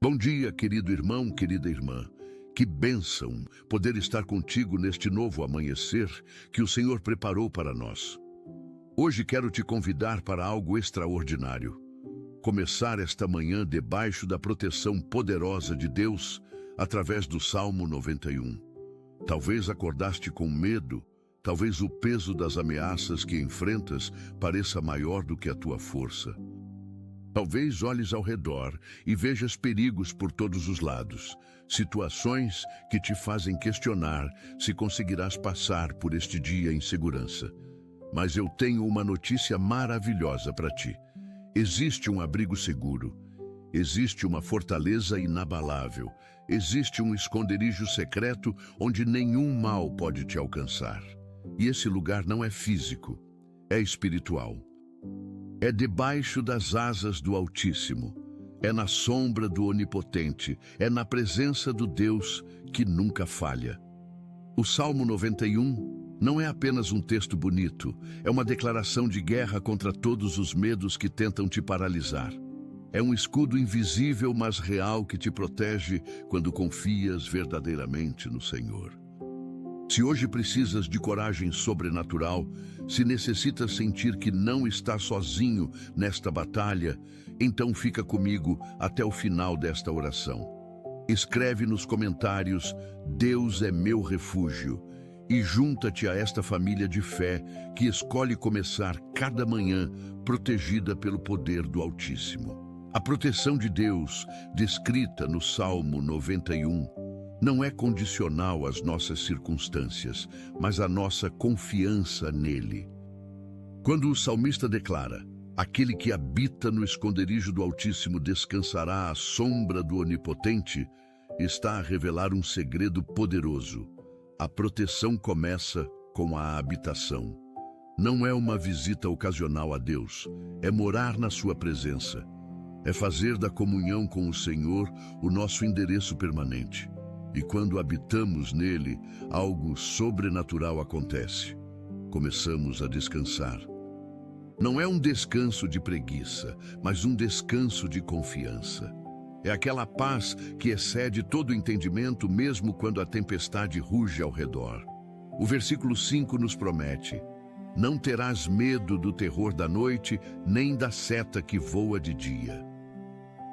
Bom dia, querido irmão, querida irmã. Que bênção poder estar contigo neste novo amanhecer que o Senhor preparou para nós. Hoje quero te convidar para algo extraordinário. Começar esta manhã debaixo da proteção poderosa de Deus através do Salmo 91. Talvez acordaste com medo, talvez o peso das ameaças que enfrentas pareça maior do que a tua força. Talvez olhes ao redor e vejas perigos por todos os lados, situações que te fazem questionar se conseguirás passar por este dia em segurança. Mas eu tenho uma notícia maravilhosa para ti. Existe um abrigo seguro, existe uma fortaleza inabalável, existe um esconderijo secreto onde nenhum mal pode te alcançar. E esse lugar não é físico, é espiritual. É debaixo das asas do Altíssimo, é na sombra do Onipotente, é na presença do Deus que nunca falha. O Salmo 91 não é apenas um texto bonito, é uma declaração de guerra contra todos os medos que tentam te paralisar. É um escudo invisível, mas real, que te protege quando confias verdadeiramente no Senhor. Se hoje precisas de coragem sobrenatural, se necessitas sentir que não está sozinho nesta batalha, então fica comigo até o final desta oração. Escreve nos comentários: Deus é meu refúgio, e junta-te a esta família de fé que escolhe começar cada manhã protegida pelo poder do Altíssimo. A proteção de Deus, descrita no Salmo 91, não é condicional às nossas circunstâncias, mas à nossa confiança nele. Quando o salmista declara: aquele que habita no esconderijo do Altíssimo descansará à sombra do Onipotente, está a revelar um segredo poderoso. A proteção começa com a habitação. Não é uma visita ocasional a Deus, é morar na sua presença. É fazer da comunhão com o Senhor o nosso endereço permanente. E quando habitamos nele, algo sobrenatural acontece. Começamos a descansar. Não é um descanso de preguiça, mas um descanso de confiança. É aquela paz que excede todo entendimento, mesmo quando a tempestade ruge ao redor. O versículo 5 nos promete: não terás medo do terror da noite, nem da seta que voa de dia.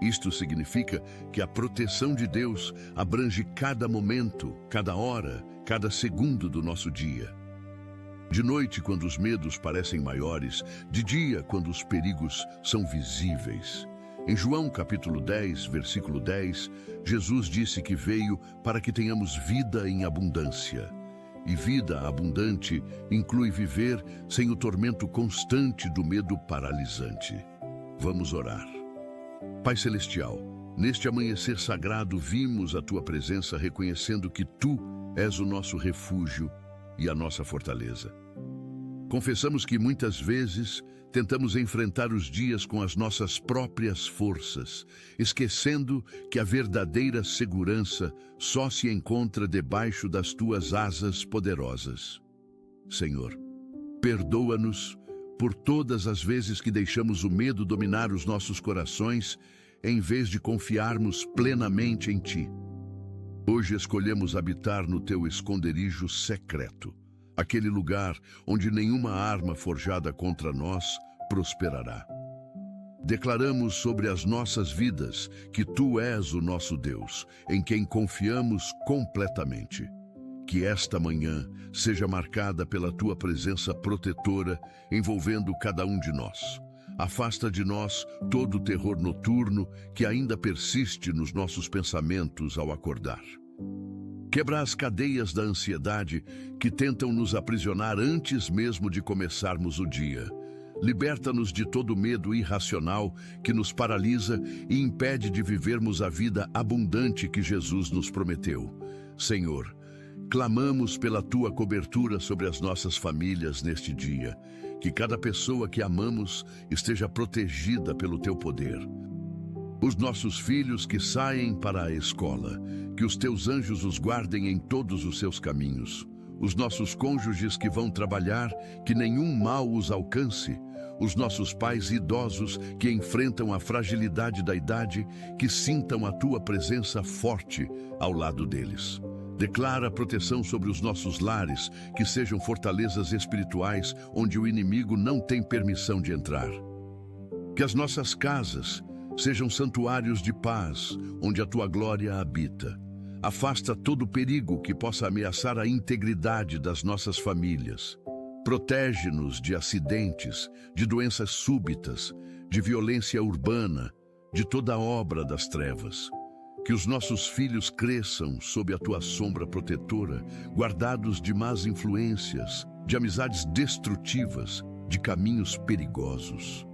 Isto significa que a proteção de Deus abrange cada momento, cada hora, cada segundo do nosso dia. De noite, quando os medos parecem maiores, de dia, quando os perigos são visíveis. Em João capítulo 10, versículo 10, Jesus disse que veio para que tenhamos vida em abundância. E vida abundante inclui viver sem o tormento constante do medo paralisante. Vamos orar. Pai Celestial, neste amanhecer sagrado vimos a Tua presença reconhecendo que Tu és o nosso refúgio e a nossa fortaleza. Confessamos que muitas vezes tentamos enfrentar os dias com as nossas próprias forças, esquecendo que a verdadeira segurança só se encontra debaixo das Tuas asas poderosas. Senhor, perdoa-nos por todas as vezes que deixamos o medo dominar os nossos corações, em vez de confiarmos plenamente em Ti. Hoje escolhemos habitar no Teu esconderijo secreto, aquele lugar onde nenhuma arma forjada contra nós prosperará. Declaramos sobre as nossas vidas que Tu és o nosso Deus, em quem confiamos completamente. Que esta manhã seja marcada pela Tua presença protetora, envolvendo cada um de nós. Afasta de nós todo o terror noturno que ainda persiste nos nossos pensamentos ao acordar. Quebra as cadeias da ansiedade que tentam nos aprisionar antes mesmo de começarmos o dia. Liberta-nos de todo medo irracional que nos paralisa e impede de vivermos a vida abundante que Jesus nos prometeu. Senhor, clamamos pela Tua cobertura sobre as nossas famílias neste dia, que cada pessoa que amamos esteja protegida pelo Teu poder. Os nossos filhos que saem para a escola, que os Teus anjos os guardem em todos os seus caminhos. Os nossos cônjuges que vão trabalhar, que nenhum mal os alcance. os nossos pais idosos que enfrentam a fragilidade da idade, que sintam a tua presença forte ao lado deles. Declara proteção sobre os nossos lares, que sejam fortalezas espirituais onde o inimigo não tem permissão de entrar. Que as nossas casas sejam santuários de paz, onde a tua glória habita. Afasta todo perigo que possa ameaçar a integridade das nossas famílias. Protege-nos de acidentes, de doenças súbitas, de violência urbana, de toda obra das trevas. Que os nossos filhos cresçam sob a tua sombra protetora, guardados de más influências, de amizades destrutivas, de caminhos perigosos.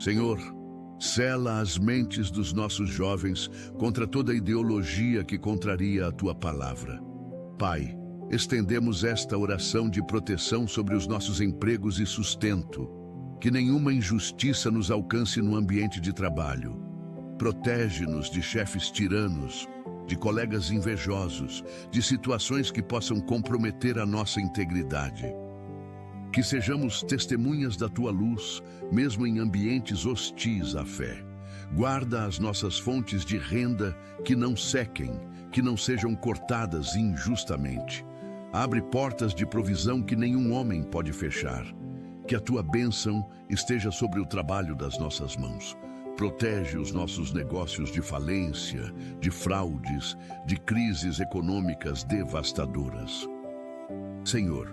Senhor, sela as mentes dos nossos jovens contra toda ideologia que contraria a tua palavra. Pai, estendemos esta oração de proteção sobre os nossos empregos e sustento. Que nenhuma injustiça nos alcance no ambiente de trabalho. Protege-nos de chefes tiranos, de colegas invejosos, de situações que possam comprometer a nossa integridade. Que sejamos testemunhas da tua luz, mesmo em ambientes hostis à fé. Guarda as nossas fontes de renda que não sequem, que não sejam cortadas injustamente. Abre portas de provisão que nenhum homem pode fechar. Que a tua bênção esteja sobre o trabalho das nossas mãos. Protege os nossos negócios de falência, de fraudes, de crises econômicas devastadoras. Senhor,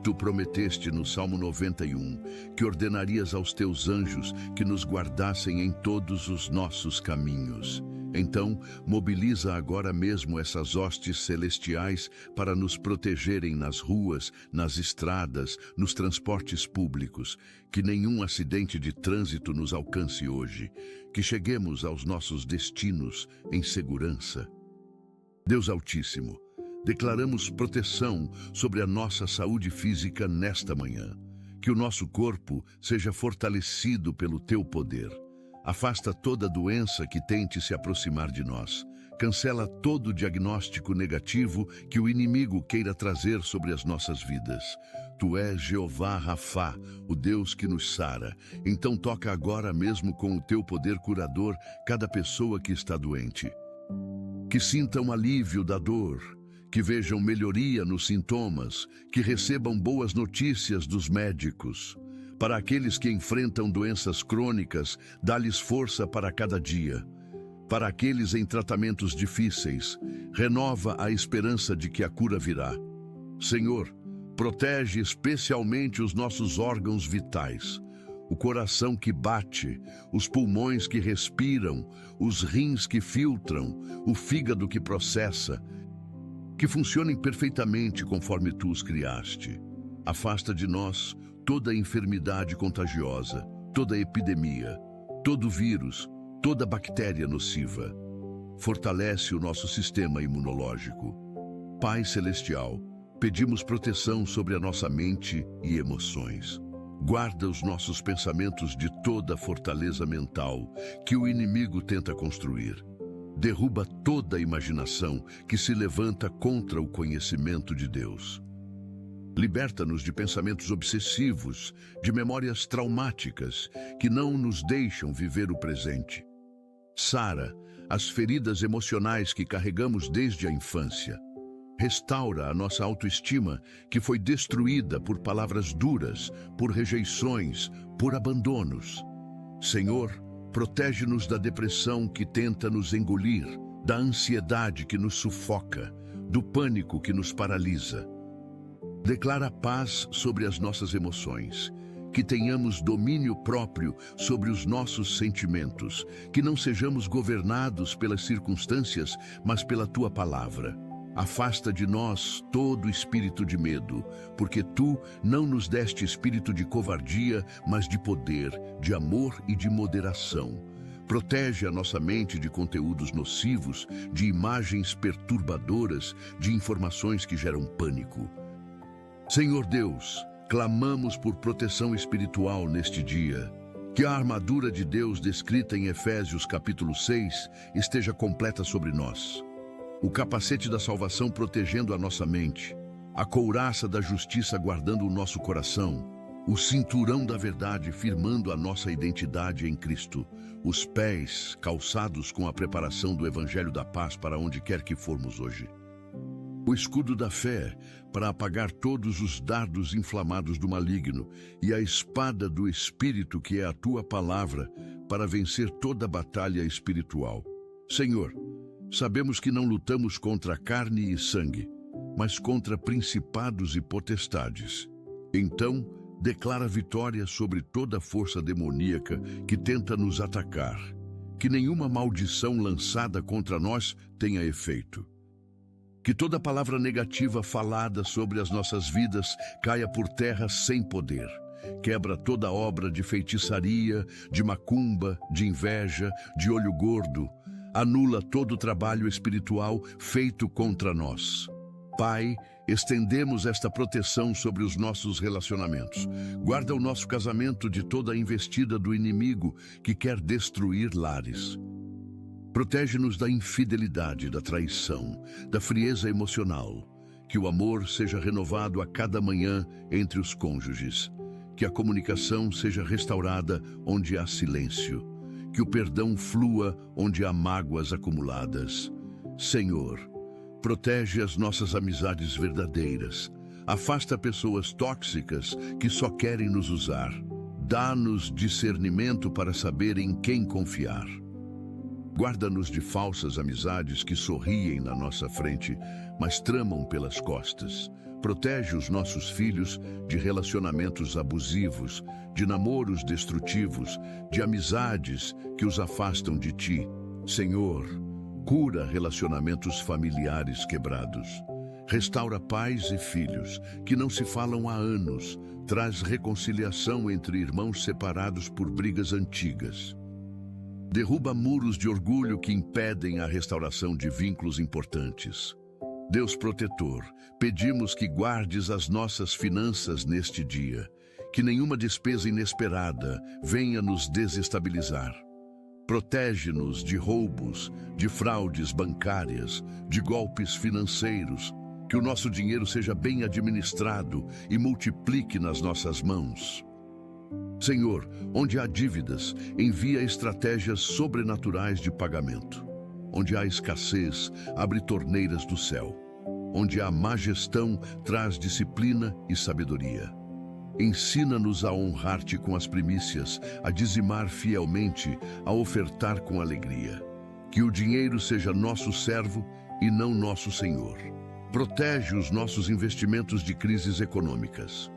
tu prometeste no Salmo 91 que ordenarias aos teus anjos que nos guardassem em todos os nossos caminhos. Então, mobiliza agora mesmo essas hostes celestiais para nos protegerem nas ruas, nas estradas, nos transportes públicos. Que nenhum acidente de trânsito nos alcance hoje. Que cheguemos aos nossos destinos em segurança. Deus Altíssimo, declaramos proteção sobre a nossa saúde física nesta manhã. Que o nosso corpo seja fortalecido pelo teu poder. Afasta toda doença que tente se aproximar de nós. Cancela todo diagnóstico negativo que o inimigo queira trazer sobre as nossas vidas. Tu és Jeová Rafá, o Deus que nos sara. Então toca agora mesmo com o teu poder curador cada pessoa que está doente. Que sintam alívio da dor, que vejam melhoria nos sintomas, que recebam boas notícias dos médicos. Para aqueles que enfrentam doenças crônicas, dá-lhes força para cada dia. Para aqueles em tratamentos difíceis, renova a esperança de que a cura virá. Senhor, protege especialmente os nossos órgãos vitais. O coração que bate, os pulmões que respiram, os rins que filtram, o fígado que processa, que funcionem perfeitamente conforme tu os criaste. Afasta de nós toda enfermidade contagiosa, toda epidemia, todo vírus, toda bactéria nociva. Fortalece o nosso sistema imunológico. Pai Celestial, pedimos proteção sobre a nossa mente e emoções. Guarda os nossos pensamentos de toda fortaleza mental que o inimigo tenta construir. Derruba toda imaginação que se levanta contra o conhecimento de Deus. Liberta-nos de pensamentos obsessivos, de memórias traumáticas que não nos deixam viver o presente. Sara as feridas emocionais que carregamos desde a infância. Restaura a nossa autoestima que foi destruída por palavras duras, por rejeições, por abandonos. Senhor, protege-nos da depressão que tenta nos engolir, da ansiedade que nos sufoca, do pânico que nos paralisa. Declara paz sobre as nossas emoções, que tenhamos domínio próprio sobre os nossos sentimentos, que não sejamos governados pelas circunstâncias, mas pela tua palavra. Afasta de nós todo espírito de medo, porque tu não nos deste espírito de covardia, mas de poder, de amor e de moderação. Protege a nossa mente de conteúdos nocivos, de imagens perturbadoras, de informações que geram pânico. Senhor Deus, clamamos por proteção espiritual neste dia. Que a armadura de Deus descrita em Efésios capítulo 6 esteja completa sobre nós. O capacete da salvação protegendo a nossa mente, a couraça da justiça guardando o nosso coração, o cinturão da verdade firmando a nossa identidade em Cristo, os pés calçados com a preparação do Evangelho da Paz para onde quer que formos hoje. O escudo da fé para apagar todos os dardos inflamados do maligno e a espada do Espírito, que é a tua palavra, para vencer toda batalha espiritual. Senhor, sabemos que não lutamos contra carne e sangue, mas contra principados e potestades. Então, declara vitória sobre toda força demoníaca que tenta nos atacar, que nenhuma maldição lançada contra nós tenha efeito. Que toda palavra negativa falada sobre as nossas vidas caia por terra sem poder. Quebra toda obra de feitiçaria, de macumba, de inveja, de olho gordo. Anula todo o trabalho espiritual feito contra nós. Pai, estendemos esta proteção sobre os nossos relacionamentos. Guarda o nosso casamento de toda a investida do inimigo que quer destruir lares. Protege-nos da infidelidade, da traição, da frieza emocional. Que o amor seja renovado a cada manhã entre os cônjuges. Que a comunicação seja restaurada onde há silêncio. Que o perdão flua onde há mágoas acumuladas. Senhor, protege as nossas amizades verdadeiras. Afasta pessoas tóxicas que só querem nos usar. Dá-nos discernimento para saber em quem confiar. Guarda-nos de falsas amizades que sorriem na nossa frente, mas tramam pelas costas. Protege os nossos filhos de relacionamentos abusivos, de namoros destrutivos, de amizades que os afastam de ti. Senhor, cura relacionamentos familiares quebrados. Restaura pais e filhos que não se falam há anos. Traz reconciliação entre irmãos separados por brigas antigas. Derruba muros de orgulho que impedem a restauração de vínculos importantes. Deus protetor, pedimos que guardes as nossas finanças neste dia, que nenhuma despesa inesperada venha nos desestabilizar. Protege-nos de roubos, de fraudes bancárias, de golpes financeiros, que o nosso dinheiro seja bem administrado e multiplique nas nossas mãos. Senhor, onde há dívidas, envia estratégias sobrenaturais de pagamento. Onde há escassez, abre torneiras do céu. Onde há má gestão, traz disciplina e sabedoria. Ensina-nos a honrar-te com as primícias, a dizimar fielmente, a ofertar com alegria. Que o dinheiro seja nosso servo e não nosso senhor. Protege os nossos investimentos de crises econômicas.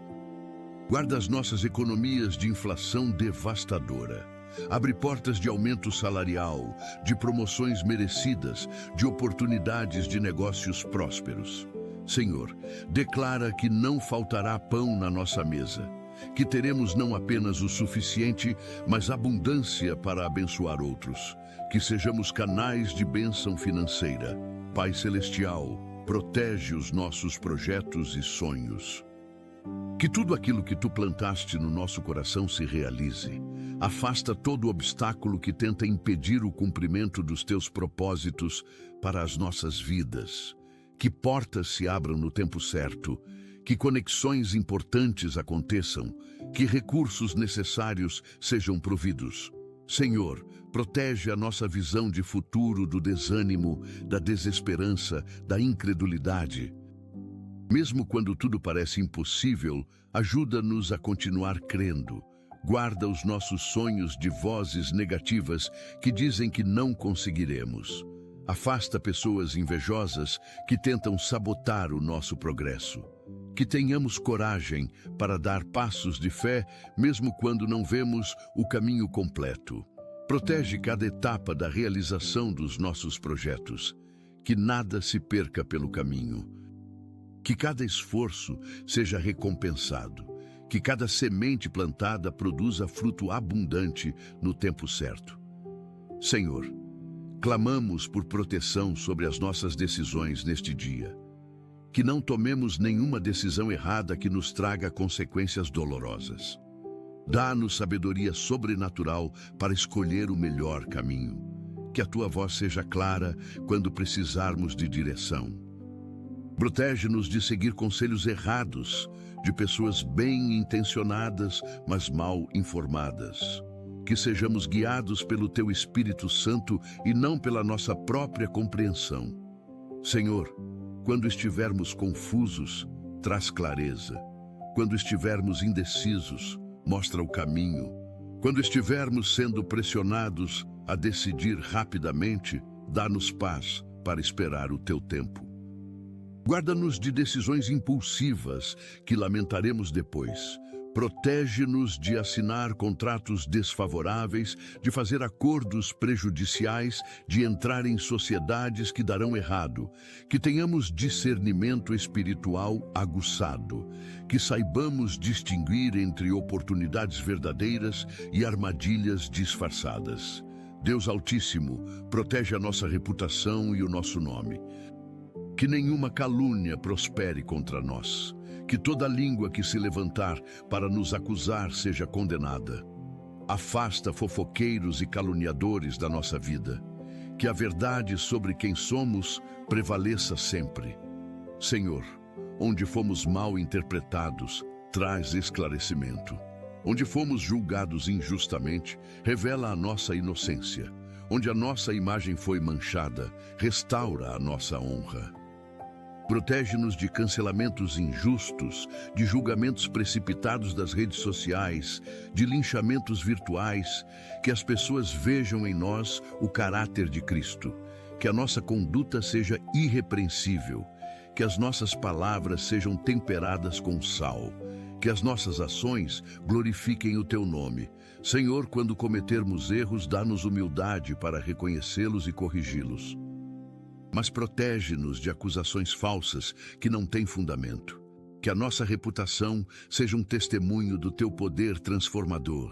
Guarda as nossas economias de inflação devastadora. Abre portas de aumento salarial, de promoções merecidas, de oportunidades de negócios prósperos. Senhor, declara que não faltará pão na nossa mesa, que teremos não apenas o suficiente, mas abundância para abençoar outros, que sejamos canais de bênção financeira. Pai Celestial, protege os nossos projetos e sonhos. Que tudo aquilo que tu plantaste no nosso coração se realize. Afasta todo obstáculo que tenta impedir o cumprimento dos teus propósitos para as nossas vidas. Que portas se abram no tempo certo, que conexões importantes aconteçam, que recursos necessários sejam providos. Senhor, protege a nossa visão de futuro do desânimo, da desesperança, da incredulidade. Mesmo quando tudo parece impossível, ajuda-nos a continuar crendo. Guarda os nossos sonhos de vozes negativas que dizem que não conseguiremos. Afasta pessoas invejosas que tentam sabotar o nosso progresso. Que tenhamos coragem para dar passos de fé, mesmo quando não vemos o caminho completo. Protege cada etapa da realização dos nossos projetos. Que nada se perca pelo caminho. Que cada esforço seja recompensado. Que cada semente plantada produza fruto abundante no tempo certo. Senhor, clamamos por proteção sobre as nossas decisões neste dia. Que não tomemos nenhuma decisão errada que nos traga consequências dolorosas. Dá-nos sabedoria sobrenatural para escolher o melhor caminho. Que a tua voz seja clara quando precisarmos de direção. Protege-nos de seguir conselhos errados, de pessoas bem intencionadas, mas mal informadas. Que sejamos guiados pelo Teu Espírito Santo e não pela nossa própria compreensão. Senhor, quando estivermos confusos, traz clareza. Quando estivermos indecisos, mostra o caminho. Quando estivermos sendo pressionados a decidir rapidamente, dá-nos paz para esperar o Teu tempo. Guarda-nos de decisões impulsivas que lamentaremos depois. Protege-nos de assinar contratos desfavoráveis, de fazer acordos prejudiciais, de entrar em sociedades que darão errado, que tenhamos discernimento espiritual aguçado, que saibamos distinguir entre oportunidades verdadeiras e armadilhas disfarçadas. Deus Altíssimo, protege a nossa reputação e o nosso nome. Que nenhuma calúnia prospere contra nós. Que toda língua que se levantar para nos acusar seja condenada. Afasta fofoqueiros e caluniadores da nossa vida. Que a verdade sobre quem somos prevaleça sempre. Senhor, onde fomos mal interpretados, traz esclarecimento. Onde fomos julgados injustamente, revela a nossa inocência. Onde a nossa imagem foi manchada, restaura a nossa honra. Protege-nos de cancelamentos injustos, de julgamentos precipitados das redes sociais, de linchamentos virtuais, que as pessoas vejam em nós o caráter de Cristo, que a nossa conduta seja irrepreensível, que as nossas palavras sejam temperadas com sal, que as nossas ações glorifiquem o Teu nome. Senhor, quando cometermos erros, dá-nos humildade para reconhecê-los e corrigi-los. Mas protege-nos de acusações falsas que não têm fundamento. Que a nossa reputação seja um testemunho do Teu poder transformador.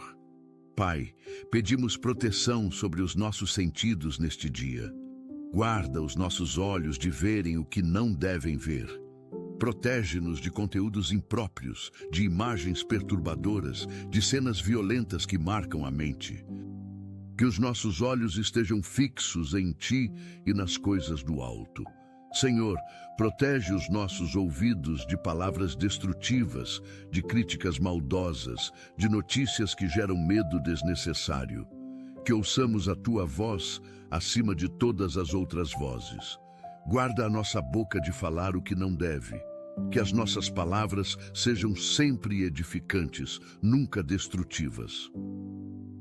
Pai, pedimos proteção sobre os nossos sentidos neste dia. Guarda os nossos olhos de verem o que não devem ver. Protege-nos de conteúdos impróprios, de imagens perturbadoras, de cenas violentas que marcam a mente. Que os nossos olhos estejam fixos em Ti e nas coisas do alto. Senhor, protege os nossos ouvidos de palavras destrutivas, de críticas maldosas, de notícias que geram medo desnecessário. Que ouçamos a Tua voz acima de todas as outras vozes. Guarda a nossa boca de falar o que não deve. Que as nossas palavras sejam sempre edificantes, nunca destrutivas.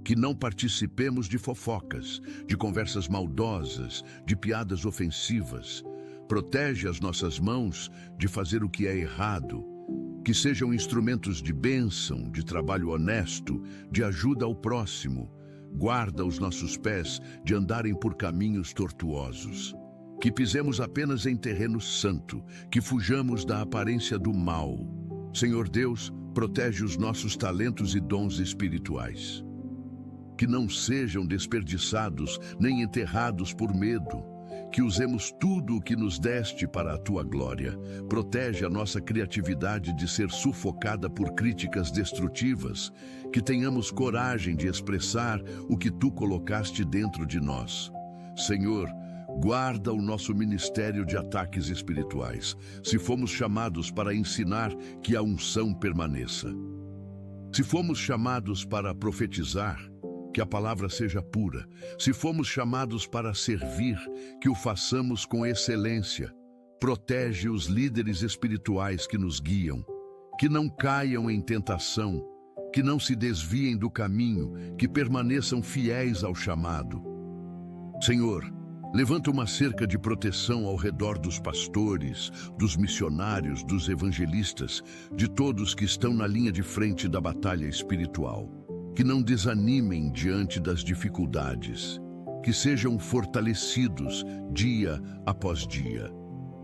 Que não participemos de fofocas, de conversas maldosas, de piadas ofensivas. Protege as nossas mãos de fazer o que é errado. Que sejam instrumentos de bênção, de trabalho honesto, de ajuda ao próximo. Guarda os nossos pés de andarem por caminhos tortuosos. Que pisemos apenas em terreno santo, que fujamos da aparência do mal. Senhor Deus, protege os nossos talentos e dons espirituais. Que não sejam desperdiçados nem enterrados por medo. Que usemos tudo o que nos deste para a Tua glória. Protege a nossa criatividade de ser sufocada por críticas destrutivas. Que tenhamos coragem de expressar o que Tu colocaste dentro de nós. Senhor, guarda o nosso ministério de ataques espirituais. Se fomos chamados para ensinar, que a unção permaneça. Se fomos chamados para profetizar, que a palavra seja pura. Se fomos chamados para servir, que o façamos com excelência. Protege os líderes espirituais que nos guiam, que não caiam em tentação, que não se desviem do caminho, que permaneçam fiéis ao chamado. Senhor, levanta uma cerca de proteção ao redor dos pastores, dos missionários, dos evangelistas, de todos que estão na linha de frente da batalha espiritual. Que não desanimem diante das dificuldades, que sejam fortalecidos dia após dia.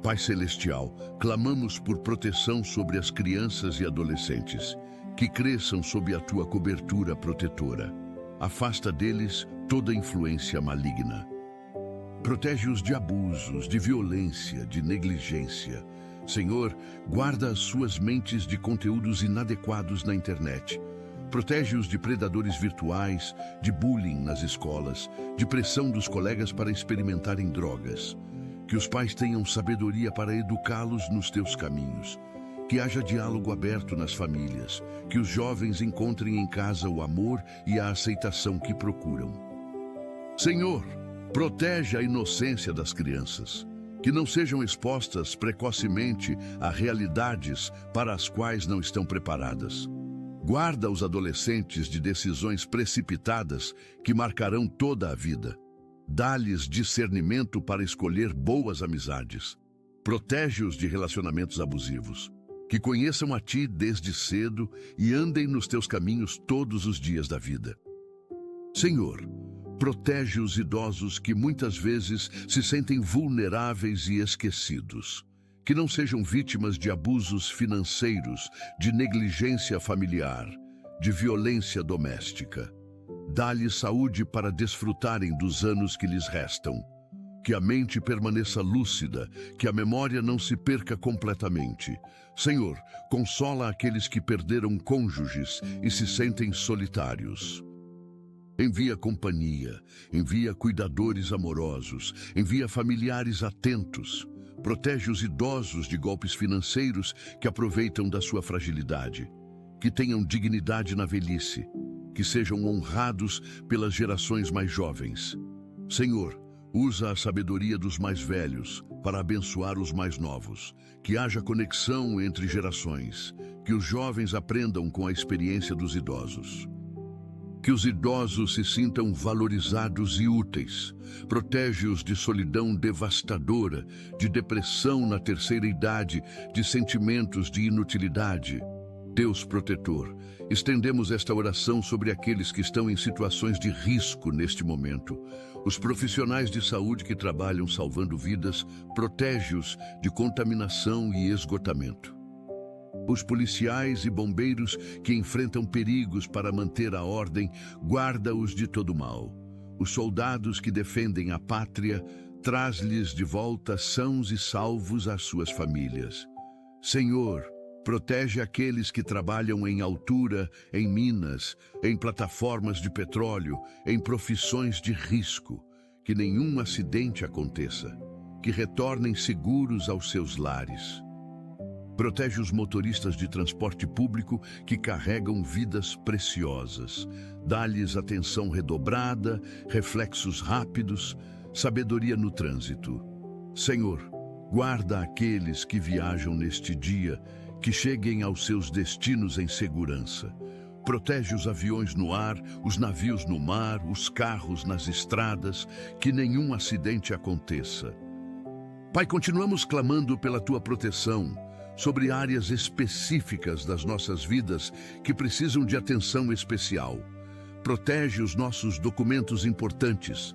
Pai Celestial, clamamos por proteção sobre as crianças e adolescentes, que cresçam sob a Tua cobertura protetora. Afasta deles toda influência maligna. Protege-os de abusos, de violência, de negligência. Senhor, guarda as suas mentes de conteúdos inadequados na internet. Protege-os de predadores virtuais, de bullying nas escolas, de pressão dos colegas para experimentarem drogas. Que os pais tenham sabedoria para educá-los nos Teus caminhos. Que haja diálogo aberto nas famílias, que os jovens encontrem em casa o amor e a aceitação que procuram. Senhor, protege a inocência das crianças, que não sejam expostas precocemente a realidades para as quais não estão preparadas. Guarda os adolescentes de decisões precipitadas que marcarão toda a vida. Dá-lhes discernimento para escolher boas amizades. Protege-os de relacionamentos abusivos. Que conheçam a Ti desde cedo e andem nos Teus caminhos todos os dias da vida. Senhor, protege os idosos que muitas vezes se sentem vulneráveis e esquecidos. Que não sejam vítimas de abusos financeiros, de negligência familiar, de violência doméstica. Dá-lhes saúde para desfrutarem dos anos que lhes restam. Que a mente permaneça lúcida, que a memória não se perca completamente. Senhor, consola aqueles que perderam cônjuges e se sentem solitários. Envia companhia, envia cuidadores amorosos, envia familiares atentos. Protege os idosos de golpes financeiros que aproveitam da sua fragilidade. Que tenham dignidade na velhice, que sejam honrados pelas gerações mais jovens. Senhor, usa a sabedoria dos mais velhos para abençoar os mais novos. Que haja conexão entre gerações, que os jovens aprendam com a experiência dos idosos. Que os idosos se sintam valorizados e úteis. Protege-os de solidão devastadora, de depressão na terceira idade, de sentimentos de inutilidade. Deus protetor, estendemos esta oração sobre aqueles que estão em situações de risco neste momento. Os profissionais de saúde que trabalham salvando vidas, protege-os de contaminação e esgotamento. Os policiais e bombeiros que enfrentam perigos para manter a ordem, guarda-os de todo mal. Os soldados que defendem a pátria, traz-lhes de volta sãos e salvos às suas famílias. Senhor, protege aqueles que trabalham em altura, em minas, em plataformas de petróleo, em profissões de risco. Que nenhum acidente aconteça. Que retornem seguros aos seus lares. Protege os motoristas de transporte público que carregam vidas preciosas. Dá-lhes atenção redobrada, reflexos rápidos, sabedoria no trânsito. Senhor, guarda aqueles que viajam neste dia, que cheguem aos seus destinos em segurança. Protege os aviões no ar, os navios no mar, os carros nas estradas, que nenhum acidente aconteça. Pai, continuamos clamando pela Tua proteção sobre áreas específicas das nossas vidas que precisam de atenção especial. Protege os nossos documentos importantes,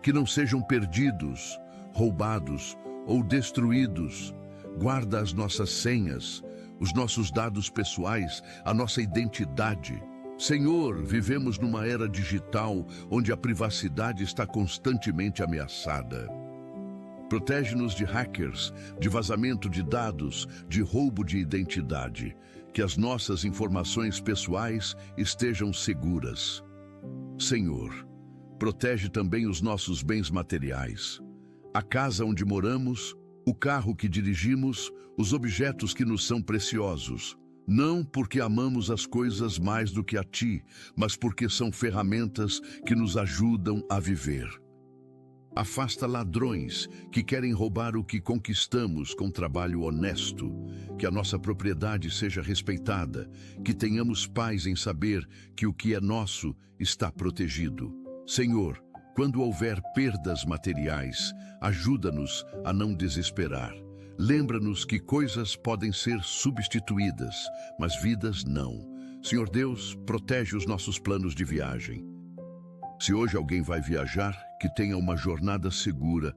que não sejam perdidos, roubados ou destruídos. Guarda as nossas senhas, os nossos dados pessoais, a nossa identidade. Senhor, vivemos numa era digital onde a privacidade está constantemente ameaçada. Protege-nos de hackers, de vazamento de dados, de roubo de identidade. Que as nossas informações pessoais estejam seguras. Senhor, protege também os nossos bens materiais. A casa onde moramos, o carro que dirigimos, os objetos que nos são preciosos. Não porque amamos as coisas mais do que a Ti, mas porque são ferramentas que nos ajudam a viver. Afasta ladrões que querem roubar o que conquistamos com trabalho honesto. Que a nossa propriedade seja respeitada. Que tenhamos paz em saber que o que é nosso está protegido. Senhor, quando houver perdas materiais, ajuda-nos a não desesperar. Lembra-nos que coisas podem ser substituídas, mas vidas não. Senhor Deus, protege os nossos planos de viagem. Se hoje alguém vai viajar, que tenha uma jornada segura.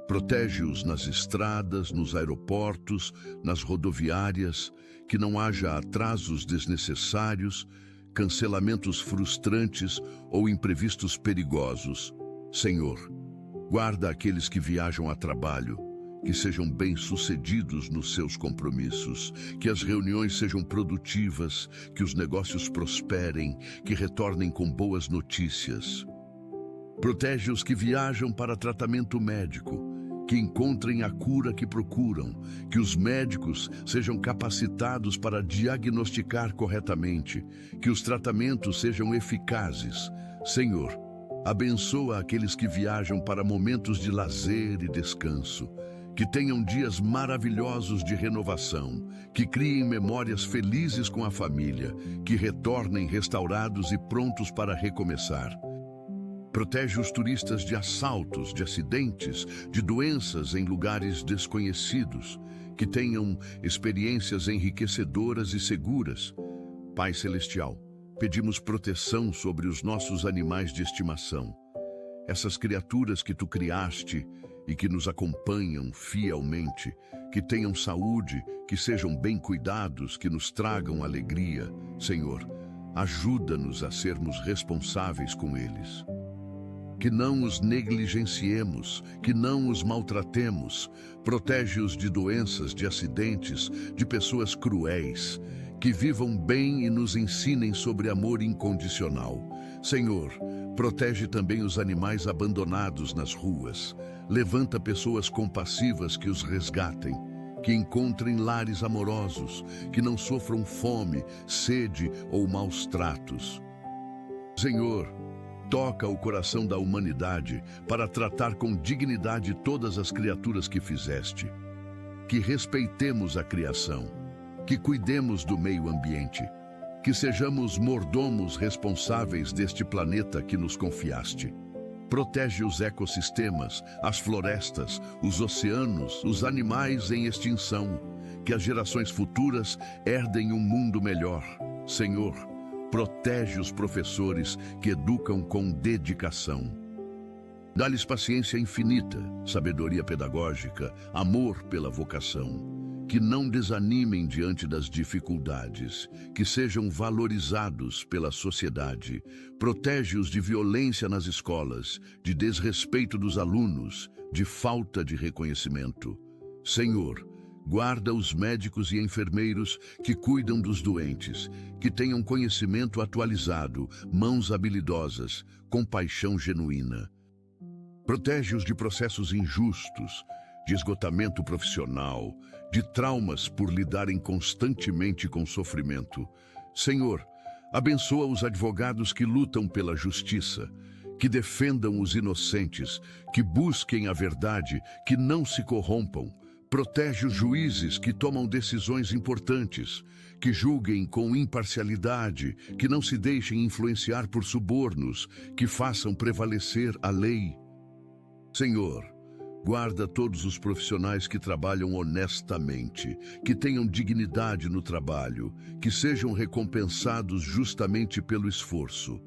Protege-os nas estradas, nos aeroportos, nas rodoviárias. Que não haja atrasos desnecessários, cancelamentos frustrantes ou imprevistos perigosos. Senhor, guarda aqueles que viajam a trabalho. Que sejam bem-sucedidos nos seus compromissos, que as reuniões sejam produtivas, que os negócios prosperem, que retornem com boas notícias. Protege os que viajam para tratamento médico, que encontrem a cura que procuram, que os médicos sejam capacitados para diagnosticar corretamente, que os tratamentos sejam eficazes. Senhor, abençoa aqueles que viajam para momentos de lazer e descanso, que tenham dias maravilhosos de renovação, que criem memórias felizes com a família, que retornem restaurados e prontos para recomeçar. Protege os turistas de assaltos, de acidentes, de doenças em lugares desconhecidos, que tenham experiências enriquecedoras e seguras. Pai Celestial, pedimos proteção sobre os nossos animais de estimação, essas criaturas que tu criaste e que nos acompanham fielmente, que tenham saúde, que sejam bem cuidados, que nos tragam alegria. Senhor, ajuda-nos a sermos responsáveis com eles. Que não os negligenciemos, que não os maltratemos. Protege-os de doenças, de acidentes, de pessoas cruéis. Que vivam bem e nos ensinem sobre amor incondicional. Senhor, protege também os animais abandonados nas ruas. Levanta pessoas compassivas que os resgatem, que encontrem lares amorosos, que não sofram fome, sede ou maus tratos. Senhor, toca o coração da humanidade para tratar com dignidade todas as criaturas que fizeste. Que respeitemos a criação, que cuidemos do meio ambiente, que sejamos mordomos responsáveis deste planeta que nos confiaste. Protege os ecossistemas, as florestas, os oceanos, os animais em extinção, que as gerações futuras herdem um mundo melhor. Senhor, protege os professores que educam com dedicação. Dá-lhes paciência infinita, sabedoria pedagógica, amor pela vocação. Que não desanimem diante das dificuldades, que sejam valorizados pela sociedade. Protege-os de violência nas escolas, de desrespeito dos alunos, de falta de reconhecimento. Senhor, guarda os médicos e enfermeiros que cuidam dos doentes, que tenham conhecimento atualizado, mãos habilidosas, compaixão genuína. Protege-os de processos injustos, de esgotamento profissional, de traumas por lidarem constantemente com sofrimento. Senhor, abençoa os advogados que lutam pela justiça, que defendam os inocentes, que busquem a verdade, que não se corrompam. Protege os juízes que tomam decisões importantes, que julguem com imparcialidade, que não se deixem influenciar por subornos, que façam prevalecer a lei. Senhor, guarda todos os profissionais que trabalham honestamente, que tenham dignidade no trabalho, que sejam recompensados justamente pelo esforço.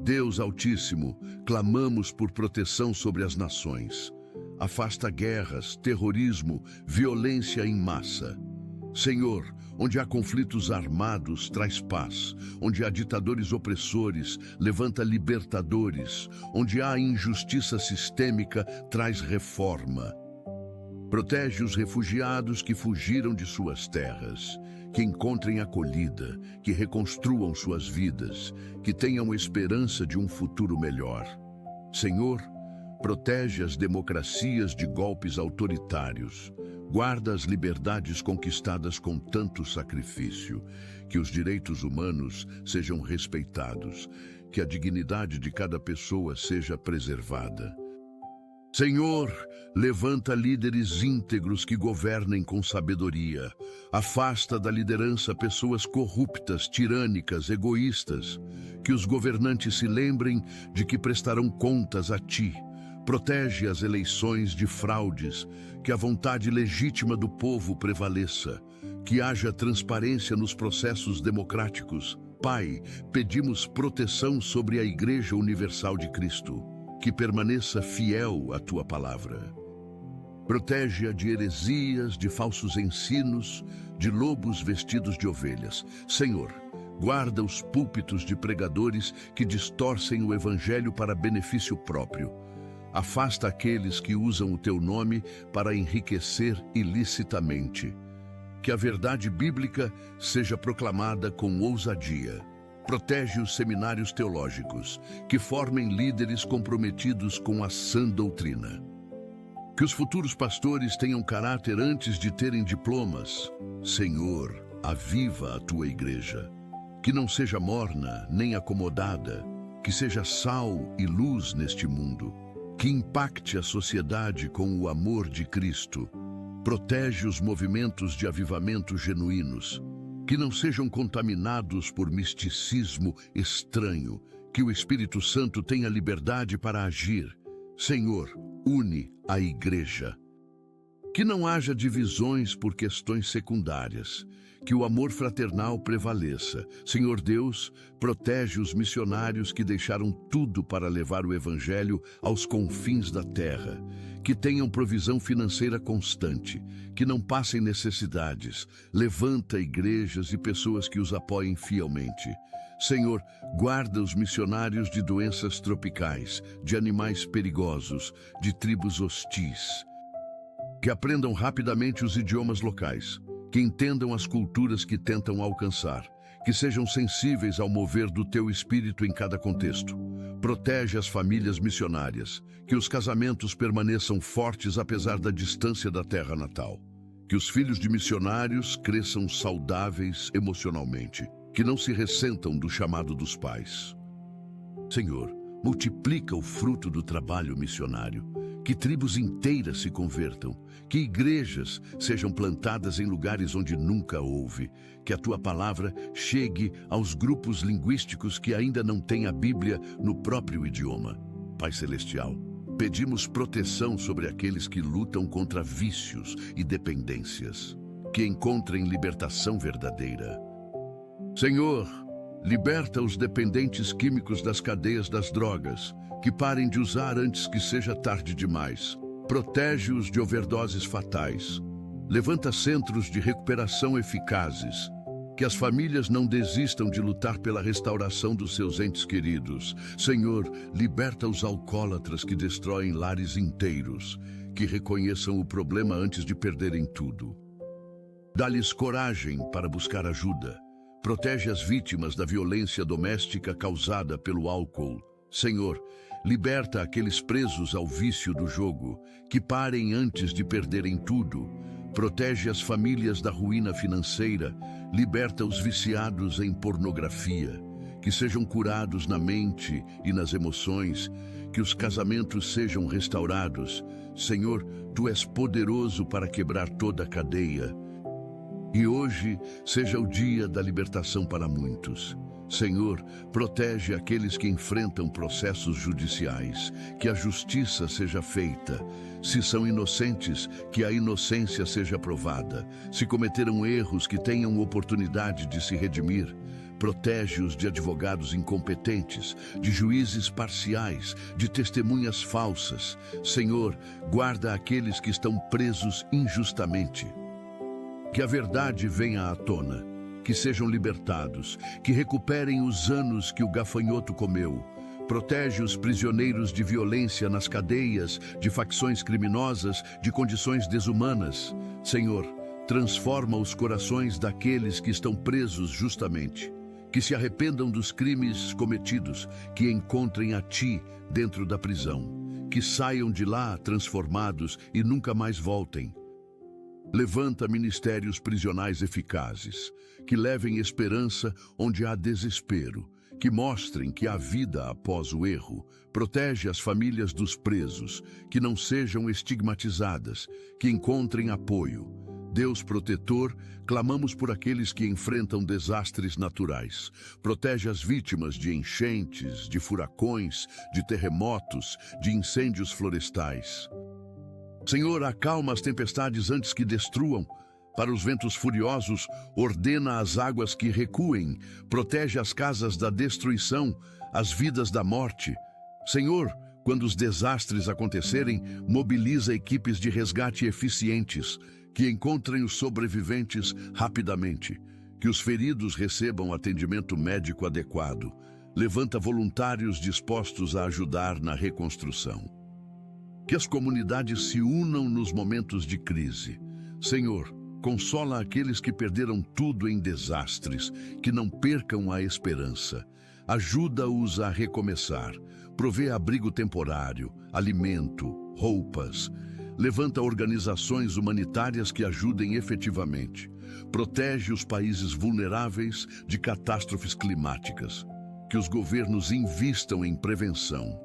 Deus Altíssimo, clamamos por proteção sobre as nações. Afasta guerras, terrorismo, violência em massa. Senhor, onde há conflitos armados, traz paz. Onde há ditadores opressores, levanta libertadores. Onde há injustiça sistêmica, traz reforma. Protege os refugiados que fugiram de suas terras, que encontrem acolhida, que reconstruam suas vidas, que tenham esperança de um futuro melhor. Senhor, protege as democracias de golpes autoritários. Guarda as liberdades conquistadas com tanto sacrifício, que os direitos humanos sejam respeitados, que a dignidade de cada pessoa seja preservada. Senhor, levanta líderes íntegros que governem com sabedoria. Afasta da liderança pessoas corruptas, tirânicas, egoístas. Que os governantes se lembrem de que prestarão contas a Ti. Protege as eleições de fraudes, que a vontade legítima do povo prevaleça, que haja transparência nos processos democráticos. Pai, pedimos proteção sobre a Igreja Universal de Cristo, que permaneça fiel à Tua palavra. Protege-a de heresias, de falsos ensinos, de lobos vestidos de ovelhas. Senhor, guarda os púlpitos de pregadores que distorcem o Evangelho para benefício próprio. Afasta aqueles que usam o Teu nome para enriquecer ilicitamente. Que a verdade bíblica seja proclamada com ousadia. Protege os seminários teológicos, que formem líderes comprometidos com a sã doutrina. Que os futuros pastores tenham caráter antes de terem diplomas. Senhor, aviva a tua igreja. Que não seja morna nem acomodada, que seja sal e luz neste mundo, que impacte a sociedade com o amor de Cristo. Protege os movimentos de avivamento genuínos, que não sejam contaminados por misticismo estranho, que o Espírito Santo tenha liberdade para agir. Senhor, une a igreja. Que não haja divisões por questões secundárias, que o amor fraternal prevaleça. Senhor Deus, protege os missionários que deixaram tudo para levar o Evangelho aos confins da terra, que tenham provisão financeira constante, que não passem necessidades. Levanta igrejas e pessoas que os apoiem fielmente. Senhor, guarda os missionários de doenças tropicais, de animais perigosos, de tribos hostis. Que aprendam rapidamente os idiomas locais, que entendam as culturas que tentam alcançar, que sejam sensíveis ao mover do teu espírito em cada contexto. Protege as famílias missionárias, que os casamentos permaneçam fortes apesar da distância da terra natal. Que os filhos de missionários cresçam saudáveis emocionalmente, que não se ressentam do chamado dos pais. Senhor, multiplica o fruto do trabalho missionário, que tribos inteiras se convertam, que igrejas sejam plantadas em lugares onde nunca houve, que a tua palavra chegue aos grupos linguísticos que ainda não têm a Bíblia no próprio idioma. Pai Celestial, pedimos proteção sobre aqueles que lutam contra vícios e dependências, que encontrem libertação verdadeira. Senhor, liberta os dependentes químicos das cadeias das drogas, que parem de usar antes que seja tarde demais. Protege-os de overdoses fatais. Levanta centros de recuperação eficazes. Que as famílias não desistam de lutar pela restauração dos seus entes queridos. Senhor, liberta os alcoólatras que destroem lares inteiros, que reconheçam o problema antes de perderem tudo. Dá-lhes coragem para buscar ajuda. Protege as vítimas da violência doméstica causada pelo álcool. Senhor, liberta aqueles presos ao vício do jogo, que parem antes de perderem tudo. Protege as famílias da ruína financeira. Liberta os viciados em pornografia, que sejam curados na mente e nas emoções, que os casamentos sejam restaurados. Senhor, Tu és poderoso para quebrar toda a cadeia. E hoje seja o dia da libertação para muitos. Senhor, protege aqueles que enfrentam processos judiciais, que a justiça seja feita. Se são inocentes, que a inocência seja provada. Se cometeram erros, que tenham oportunidade de se redimir. Protege-os de advogados incompetentes, de juízes parciais, de testemunhas falsas. Senhor, guarda aqueles que estão presos injustamente. Que a verdade venha à tona, que sejam libertados, que recuperem os anos que o gafanhoto comeu. Protege os prisioneiros de violência nas cadeias, de facções criminosas, de condições desumanas. Senhor, transforma os corações daqueles que estão presos justamente, que se arrependam dos crimes cometidos, que encontrem a Ti dentro da prisão, que saiam de lá transformados e nunca mais voltem. Levanta ministérios prisionais eficazes, que levem esperança onde há desespero, que mostrem que há vida após o erro. Protege as famílias dos presos, que não sejam estigmatizadas, que encontrem apoio. Deus protetor, clamamos por aqueles que enfrentam desastres naturais. Protege as vítimas de enchentes, de furacões, de terremotos, de incêndios florestais. Senhor, acalma as tempestades antes que destruam. Para os ventos furiosos, ordena as águas que recuem. Protege as casas da destruição, as vidas da morte. Senhor, quando os desastres acontecerem, mobiliza equipes de resgate eficientes, que encontrem os sobreviventes rapidamente, que os feridos recebam atendimento médico adequado. Levanta voluntários dispostos a ajudar na reconstrução. Que as comunidades se unam nos momentos de crise. Senhor, consola aqueles que perderam tudo em desastres, que não percam a esperança. Ajuda-os a recomeçar. Provê abrigo temporário, alimento, roupas. levanta organizações humanitárias que ajudem efetivamente. Protege os países vulneráveis de catástrofes climáticas. Que os governos invistam em prevenção.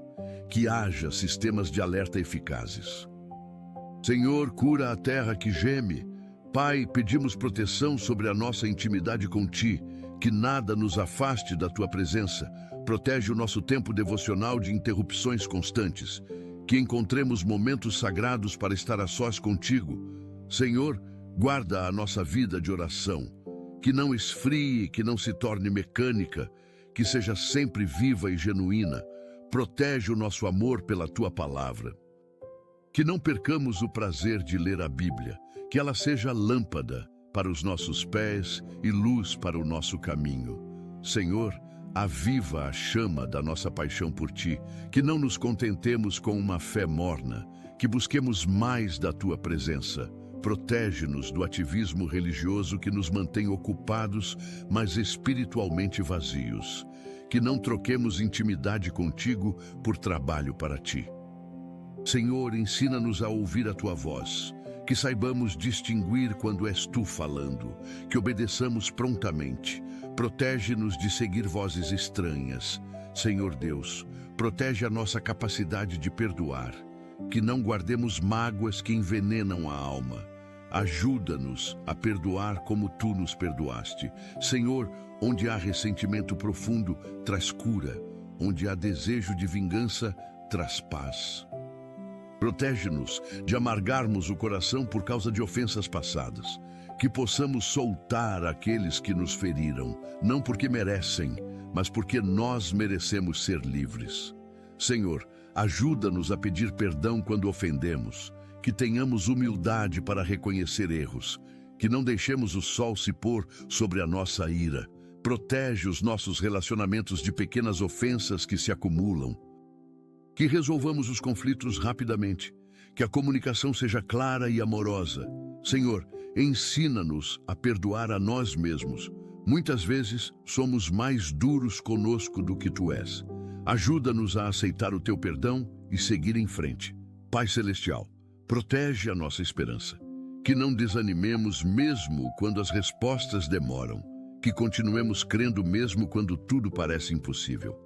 Que haja sistemas de alerta eficazes. Senhor, cura a terra que geme. Pai, pedimos proteção sobre a nossa intimidade com Ti, que nada nos afaste da Tua presença. Protege o nosso tempo devocional de interrupções constantes. Que encontremos momentos sagrados para estar a sós contigo. Senhor, guarda a nossa vida de oração. Que não esfrie, que não se torne mecânica, que seja sempre viva e genuína. Protege o nosso amor pela Tua palavra. Que não percamos o prazer de ler a Bíblia, que ela seja lâmpada para os nossos pés e luz para o nosso caminho. Senhor, aviva a chama da nossa paixão por Ti, que não nos contentemos com uma fé morna, que busquemos mais da Tua presença. Protege-nos do ativismo religioso que nos mantém ocupados, mas espiritualmente vazios. Que não troquemos intimidade contigo por trabalho para Ti. Senhor, ensina-nos a ouvir a Tua voz, que saibamos distinguir quando és Tu falando, que obedeçamos prontamente. Protege-nos de seguir vozes estranhas. Senhor Deus, protege a nossa capacidade de perdoar, que não guardemos mágoas que envenenam a alma. Ajuda-nos a perdoar como Tu nos perdoaste. Senhor, onde há ressentimento profundo, traz cura. Onde há desejo de vingança, traz paz. Protege-nos de amargarmos o coração por causa de ofensas passadas. Que possamos soltar aqueles que nos feriram, não porque merecem, mas porque nós merecemos ser livres. Senhor, ajuda-nos a pedir perdão quando ofendemos, que tenhamos humildade para reconhecer erros, que não deixemos o sol se pôr sobre a nossa ira. Protege os nossos relacionamentos de pequenas ofensas que se acumulam. Que resolvamos os conflitos rapidamente, que a comunicação seja clara e amorosa. Senhor, ensina-nos a perdoar a nós mesmos. Muitas vezes somos mais duros conosco do que Tu és. Ajuda-nos a aceitar o Teu perdão e seguir em frente. Pai Celestial, protege a nossa esperança. Que não desanimemos mesmo quando as respostas demoram. Que continuemos crendo mesmo quando tudo parece impossível.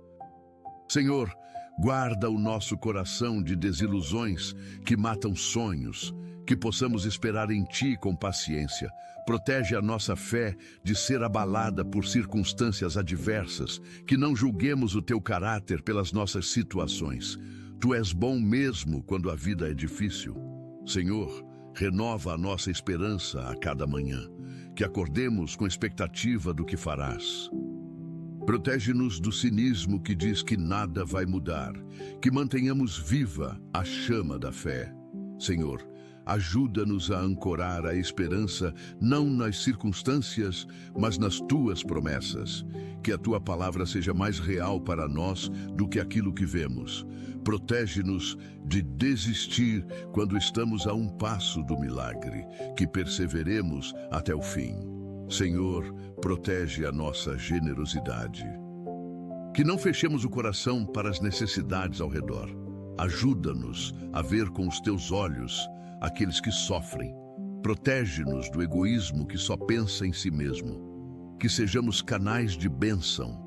Senhor, guarda o nosso coração de desilusões que matam sonhos, que possamos esperar em Ti com paciência. Protege a nossa fé de ser abalada por circunstâncias adversas, que não julguemos o Teu caráter pelas nossas situações. Tu és bom mesmo quando a vida é difícil. Senhor, renova a nossa esperança a cada manhã, que acordemos com expectativa do que farás. Protege-nos do cinismo que diz que nada vai mudar, que mantenhamos viva a chama da fé. Senhor, ajuda-nos a ancorar a esperança não nas circunstâncias, mas nas Tuas promessas. Que a Tua palavra seja mais real para nós do que aquilo que vemos. Protege-nos de desistir quando estamos a um passo do milagre, que perseveremos até o fim. Senhor, protege a nossa generosidade. Que não fechemos o coração para as necessidades ao redor. Ajuda-nos a ver com os Teus olhos aqueles que sofrem. Protege-nos do egoísmo que só pensa em si mesmo. Que sejamos canais de bênção.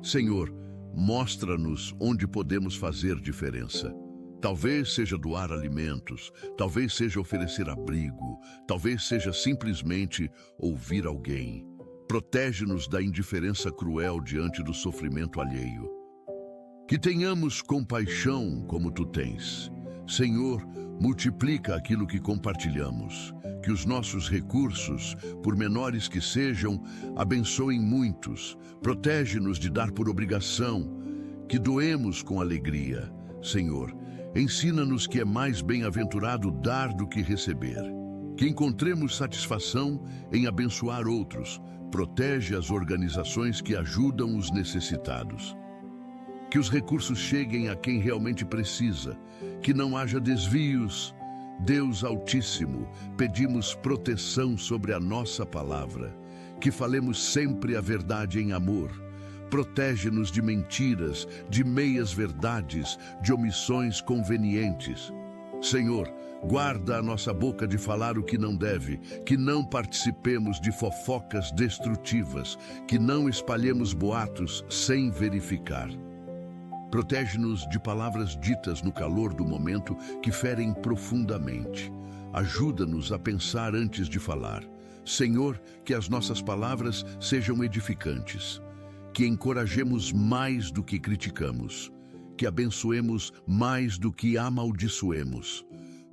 Senhor, mostra-nos onde podemos fazer diferença. Talvez seja doar alimentos, talvez seja oferecer abrigo, talvez seja simplesmente ouvir alguém. Protege-nos da indiferença cruel diante do sofrimento alheio. Que tenhamos compaixão como Tu tens. Senhor, multiplica aquilo que compartilhamos. Que os nossos recursos, por menores que sejam, abençoem muitos. Protege-nos de dar por obrigação. Que doemos com alegria. Senhor, ensina-nos que é mais bem-aventurado dar do que receber. Que encontremos satisfação em abençoar outros. Protege as organizações que ajudam os necessitados. Que os recursos cheguem a quem realmente precisa. Que não haja desvios. Deus Altíssimo, pedimos proteção sobre a nossa palavra. Que falemos sempre a verdade em amor. Protege-nos de mentiras, de meias-verdades, de omissões convenientes. Senhor, Guarda a nossa boca de falar o que não deve, que não participemos de fofocas destrutivas, que não espalhemos boatos sem verificar. Protege-nos de palavras ditas no calor do momento que ferem profundamente. Ajuda-nos a pensar antes de falar. Senhor, que as nossas palavras sejam edificantes, que encorajemos mais do que criticamos, que abençoemos mais do que amaldiçoemos.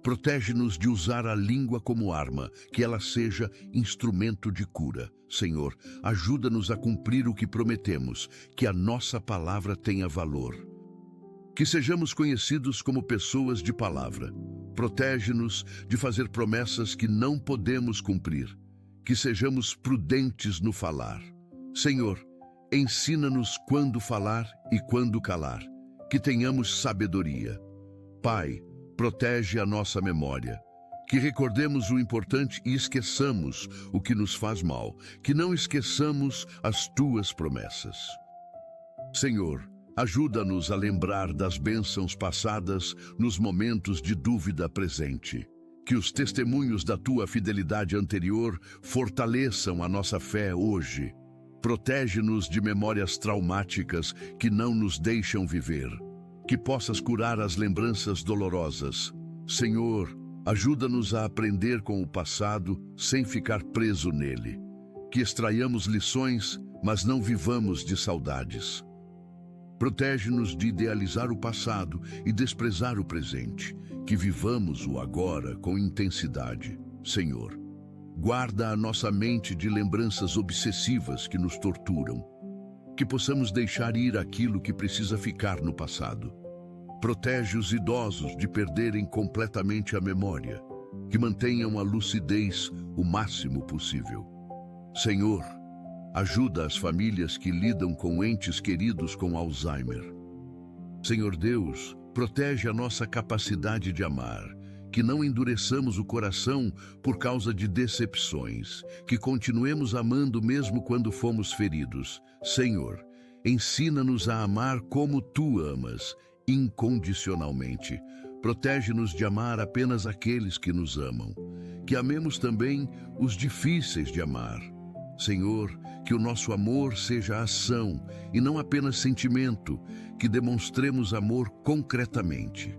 Protege-nos de usar a língua como arma, que ela seja instrumento de cura. Senhor, ajuda-nos a cumprir o que prometemos, que a nossa palavra tenha valor. Que sejamos conhecidos como pessoas de palavra. Protege-nos de fazer promessas que não podemos cumprir. Que sejamos prudentes no falar. Senhor, ensina-nos quando falar e quando calar. Que tenhamos sabedoria. Pai, protege a nossa memória. Que recordemos o importante e esqueçamos o que nos faz mal. Que não esqueçamos as tuas promessas. Senhor, ajuda-nos a lembrar das bênçãos passadas nos momentos de dúvida presente. Que os testemunhos da tua fidelidade anterior fortaleçam a nossa fé hoje. Protege-nos de memórias traumáticas que não nos deixam viver. Que possas curar as lembranças dolorosas. Senhor, ajuda-nos a aprender com o passado sem ficar preso nele. Que extraiamos lições, mas não vivamos de saudades. Protege-nos de idealizar o passado e desprezar o presente. Que vivamos o agora com intensidade. Senhor, guarda a nossa mente de lembranças obsessivas que nos torturam. Que possamos deixar ir aquilo que precisa ficar no passado. Protege os idosos de perderem completamente a memória. Que mantenham a lucidez o máximo possível. Senhor, ajuda as famílias que lidam com entes queridos com Alzheimer. Senhor Deus, protege a nossa capacidade de amar, que não endureçamos o coração por causa de decepções, que continuemos amando mesmo quando fomos feridos. Senhor, ensina-nos a amar como tu amas, incondicionalmente. Protege-nos de amar apenas aqueles que nos amam, que amemos também os difíceis de amar. Senhor, que o nosso amor seja ação e não apenas sentimento, que demonstremos amor concretamente.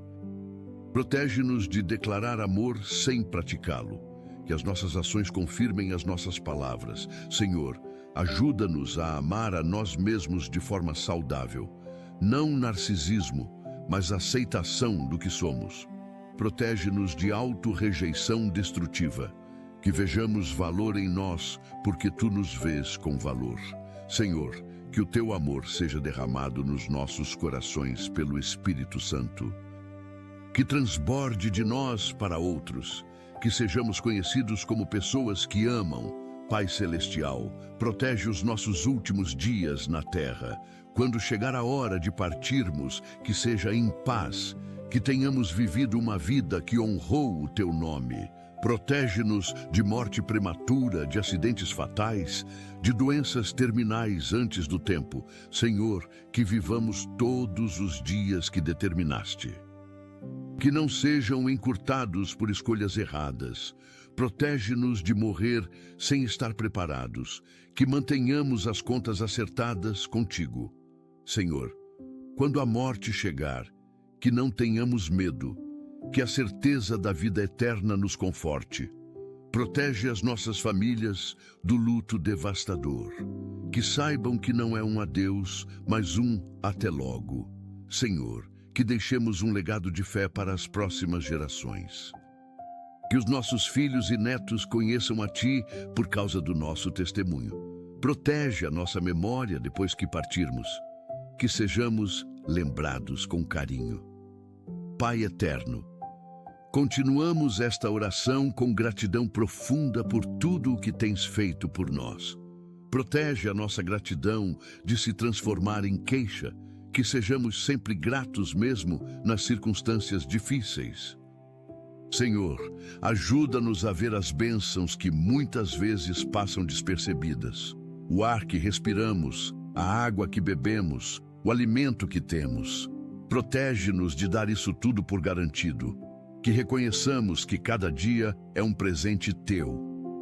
Protege-nos de declarar amor sem praticá-lo, que as nossas ações confirmem as nossas palavras. Senhor, ajuda-nos a amar a nós mesmos de forma saudável, não narcisismo, mas aceitação do que somos. Protege-nos de auto-rejeição destrutiva, que vejamos valor em nós, porque tu nos vês com valor. Senhor, que o teu amor seja derramado nos nossos corações pelo Espírito Santo. Que transborde de nós para outros, que sejamos conhecidos como pessoas que amam. Pai Celestial, protege os nossos últimos dias na terra. Quando chegar a hora de partirmos, que seja em paz, que tenhamos vivido uma vida que honrou o teu nome. Protege-nos de morte prematura, de acidentes fatais, de doenças terminais antes do tempo. Senhor, que vivamos todos os dias que determinaste. Que não sejam encurtados por escolhas erradas. Protege-nos de morrer sem estar preparados. Que mantenhamos as contas acertadas contigo. Senhor, quando a morte chegar, que não tenhamos medo. Que a certeza da vida eterna nos conforte. Protege as nossas famílias do luto devastador. Que saibam que não é um adeus, mas um até logo. Senhor, que deixemos um legado de fé para as próximas gerações. Que os nossos filhos e netos conheçam a Ti por causa do nosso testemunho. Protege a nossa memória depois que partirmos. Que sejamos lembrados com carinho. Pai eterno, continuamos esta oração com gratidão profunda por tudo o que tens feito por nós. Protege a nossa gratidão de se transformar em queixa, que sejamos sempre gratos mesmo nas circunstâncias difíceis. Senhor, ajuda-nos a ver as bênçãos que muitas vezes passam despercebidas. O ar que respiramos, a água que bebemos, o alimento que temos. Protege-nos de dar isso tudo por garantido. Que reconheçamos que cada dia é um presente teu.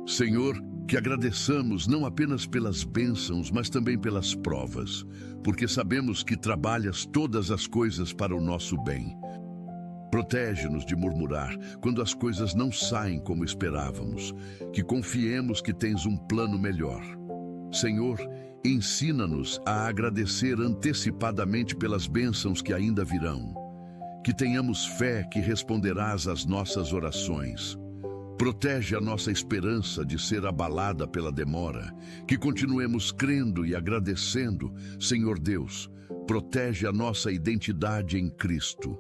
Senhor, que agradeçamos não apenas pelas bênçãos, mas também pelas provas, porque sabemos que trabalhas todas as coisas para o nosso bem. Protege-nos de murmurar quando as coisas não saem como esperávamos, que confiemos que tens um plano melhor. Senhor, ensina-nos a agradecer antecipadamente pelas bênçãos que ainda virão. Que tenhamos fé que responderás às nossas orações. Protege a nossa esperança de ser abalada pela demora, que continuemos crendo e agradecendo, Senhor Deus. Protege a nossa identidade em Cristo.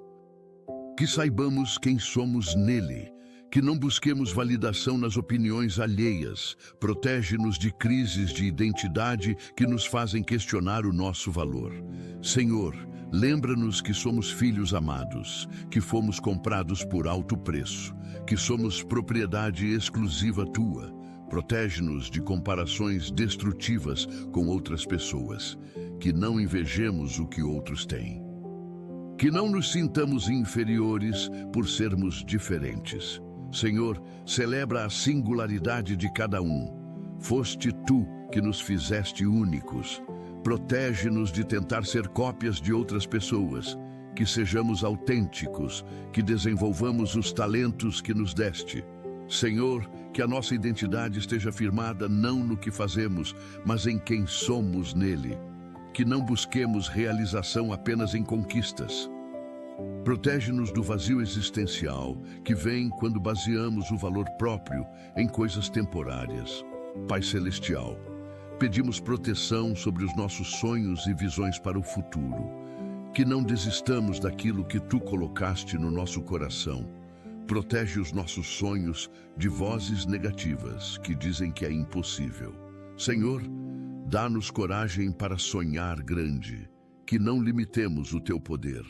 Que saibamos quem somos nele, que não busquemos validação nas opiniões alheias. Protege-nos de crises de identidade que nos fazem questionar o nosso valor. Senhor, lembra-nos que somos filhos amados, que fomos comprados por alto preço, que somos propriedade exclusiva tua. Protege-nos de comparações destrutivas com outras pessoas, que não invejemos o que outros têm. Que não nos sintamos inferiores por sermos diferentes. Senhor, celebra a singularidade de cada um. Foste tu que nos fizeste únicos. Protege-nos de tentar ser cópias de outras pessoas. Que sejamos autênticos, que desenvolvamos os talentos que nos deste. Senhor, que a nossa identidade esteja firmada não no que fazemos, mas em quem somos nele. Que não busquemos realização apenas em conquistas. Protege-nos do vazio existencial que vem quando baseamos o valor próprio em coisas temporárias. Pai Celestial, pedimos proteção sobre os nossos sonhos e visões para o futuro. Que não desistamos daquilo que tu colocaste no nosso coração. Protege os nossos sonhos de vozes negativas que dizem que é impossível. Senhor, dá-nos coragem para sonhar grande, que não limitemos o teu poder.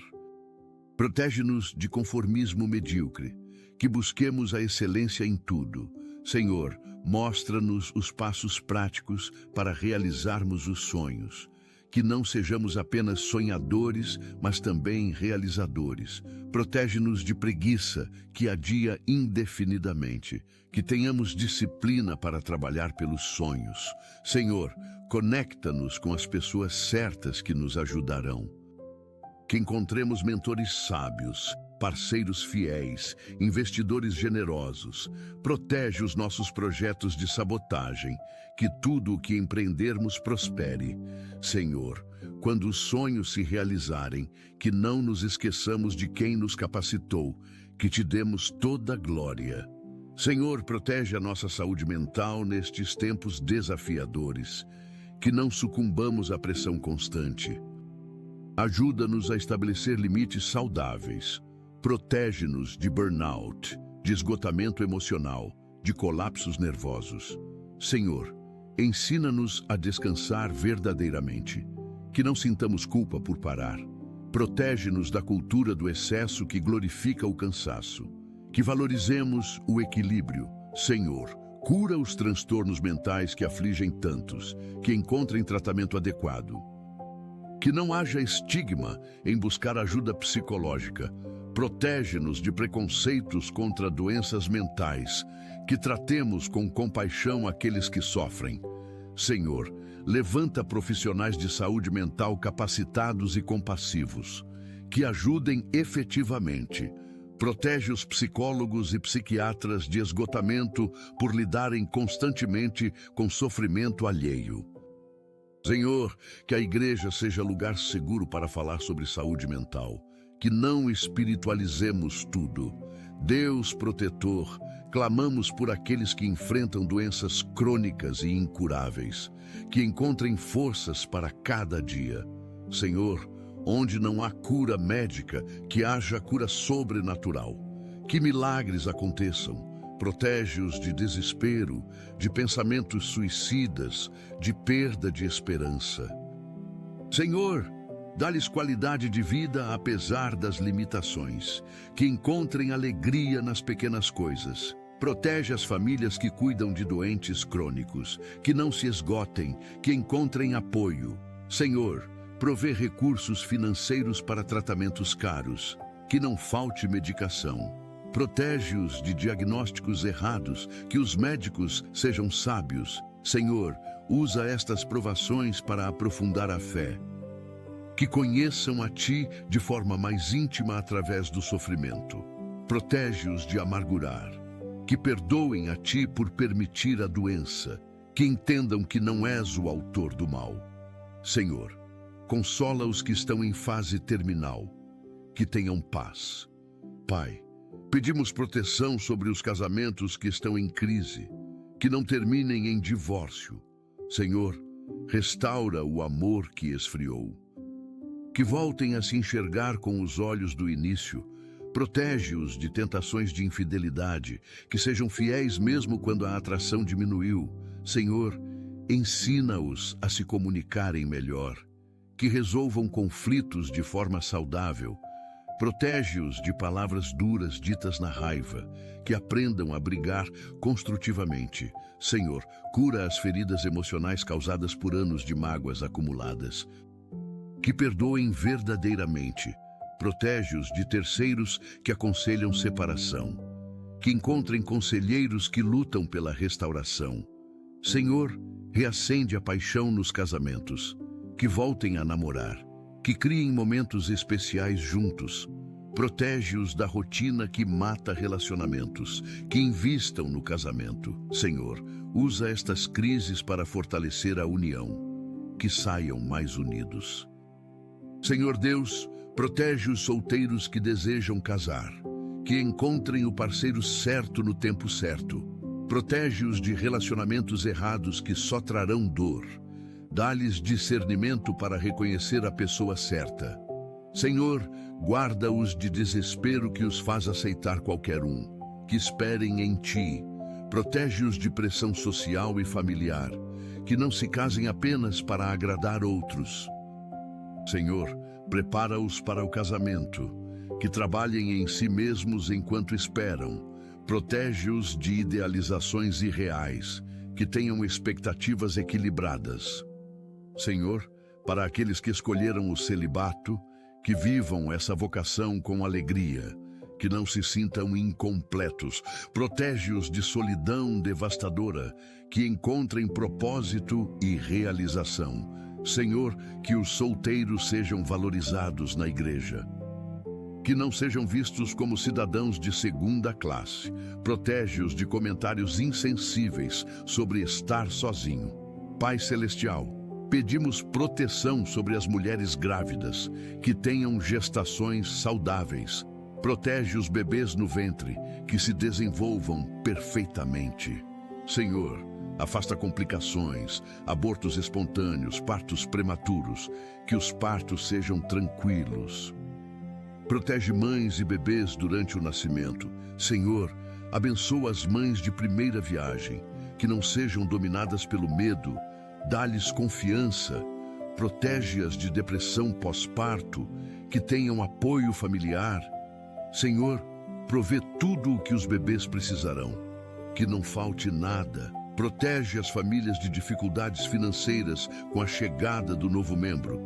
Protege-nos de conformismo medíocre, que busquemos a excelência em tudo. Senhor, mostra-nos os passos práticos para realizarmos os sonhos. Que não sejamos apenas sonhadores, mas também realizadores. Protege-nos de preguiça, que adia indefinidamente. Que tenhamos disciplina para trabalhar pelos sonhos. Senhor, conecta-nos com as pessoas certas que nos ajudarão. Que encontremos mentores sábios, parceiros fiéis, investidores generosos. Protege os nossos projetos de sabotagem, que tudo o que empreendermos prospere. Senhor, quando os sonhos se realizarem, que não nos esqueçamos de quem nos capacitou, que te demos toda a glória. Senhor, protege a nossa saúde mental nestes tempos desafiadores, que não sucumbamos à pressão constante. Ajuda-nos a estabelecer limites saudáveis. Protege-nos de burnout, de esgotamento emocional, de colapsos nervosos. Senhor, ensina-nos a descansar verdadeiramente, que não sintamos culpa por parar. Protege-nos da cultura do excesso que glorifica o cansaço. Que valorizemos o equilíbrio. Senhor, cura os transtornos mentais que afligem tantos, que encontrem tratamento adequado. Que não haja estigma em buscar ajuda psicológica. Protege-nos de preconceitos contra doenças mentais, que tratemos com compaixão aqueles que sofrem. Senhor, levanta profissionais de saúde mental capacitados e compassivos, que ajudem efetivamente. Protege os psicólogos e psiquiatras de esgotamento por lidarem constantemente com sofrimento alheio. Senhor, que a igreja seja lugar seguro para falar sobre saúde mental, que não espiritualizemos tudo. Deus protetor, clamamos por aqueles que enfrentam doenças crônicas e incuráveis, que encontrem forças para cada dia. Senhor, onde não há cura médica, que haja cura sobrenatural. Que milagres aconteçam. Protege-os de desespero, de pensamentos suicidas, de perda de esperança. Senhor, dá-lhes qualidade de vida apesar das limitações, que encontrem alegria nas pequenas coisas. Protege as famílias que cuidam de doentes crônicos, que não se esgotem, que encontrem apoio. Senhor, provê recursos financeiros para tratamentos caros, que não falte medicação. protege-os de diagnósticos errados, que os médicos sejam sábios. Senhor, usa estas provações para aprofundar a fé. Que conheçam a Ti de forma mais íntima através do sofrimento. Protege-os de amargurar. Que perdoem a Ti por permitir a doença. Que entendam que não és o autor do mal. Senhor, consola os que estão em fase terminal. Que tenham paz. Pai, pedimos proteção sobre os casamentos que estão em crise. Que não terminem em divórcio. Senhor, restaura o amor que esfriou. Que voltem a se enxergar com os olhos do início. Protege-os de tentações de infidelidade, que sejam fiéis mesmo quando a atração diminuiu. Senhor, ensina-os a se comunicarem melhor. Que resolvam conflitos de forma saudável. Protege-os de palavras duras ditas na raiva, que aprendam a brigar construtivamente. Senhor, cura as feridas emocionais causadas por anos de mágoas acumuladas. Que perdoem verdadeiramente. Protege-os de terceiros que aconselham separação. Que encontrem conselheiros que lutam pela restauração. Senhor, reacende a paixão nos casamentos. Que voltem a namorar. Que criem momentos especiais juntos. Protege-os da rotina que mata relacionamentos. Que invistam no casamento. Senhor, usa estas crises para fortalecer a união. Que saiam mais unidos. Senhor Deus, protege os solteiros que desejam casar. Que encontrem o parceiro certo no tempo certo. Protege-os de relacionamentos errados que só trarão dor. Dá-lhes discernimento para reconhecer a pessoa certa. Senhor, guarda-os de desespero que os faz aceitar qualquer um. Que esperem em Ti. Protege-os de pressão social e familiar. Que não se casem apenas para agradar outros. Senhor, prepara-os para o casamento. Que trabalhem em si mesmos enquanto esperam. Protege-os de idealizações irreais. Que tenham expectativas equilibradas. Senhor, para aqueles que escolheram o celibato, que vivam essa vocação com alegria, que não se sintam incompletos. Protege-os de solidão devastadora, que encontrem propósito e realização. Senhor, que os solteiros sejam valorizados na igreja. Que não sejam vistos como cidadãos de segunda classe. Protege-os de comentários insensíveis sobre estar sozinho. Pai Celestial, pedimos proteção sobre as mulheres grávidas, que tenham gestações saudáveis. Protege os bebês no ventre, que se desenvolvam perfeitamente. Senhor, afasta complicações, abortos espontâneos, partos prematuros, que os partos sejam tranquilos. Protege mães e bebês durante o nascimento. Senhor, abençoa as mães de primeira viagem, que não sejam dominadas pelo medo. Dá-lhes confiança. Protege-as de depressão pós-parto, que tenham apoio familiar. Senhor, provê tudo o que os bebês precisarão. Que não falte nada. Protege as famílias de dificuldades financeiras com a chegada do novo membro.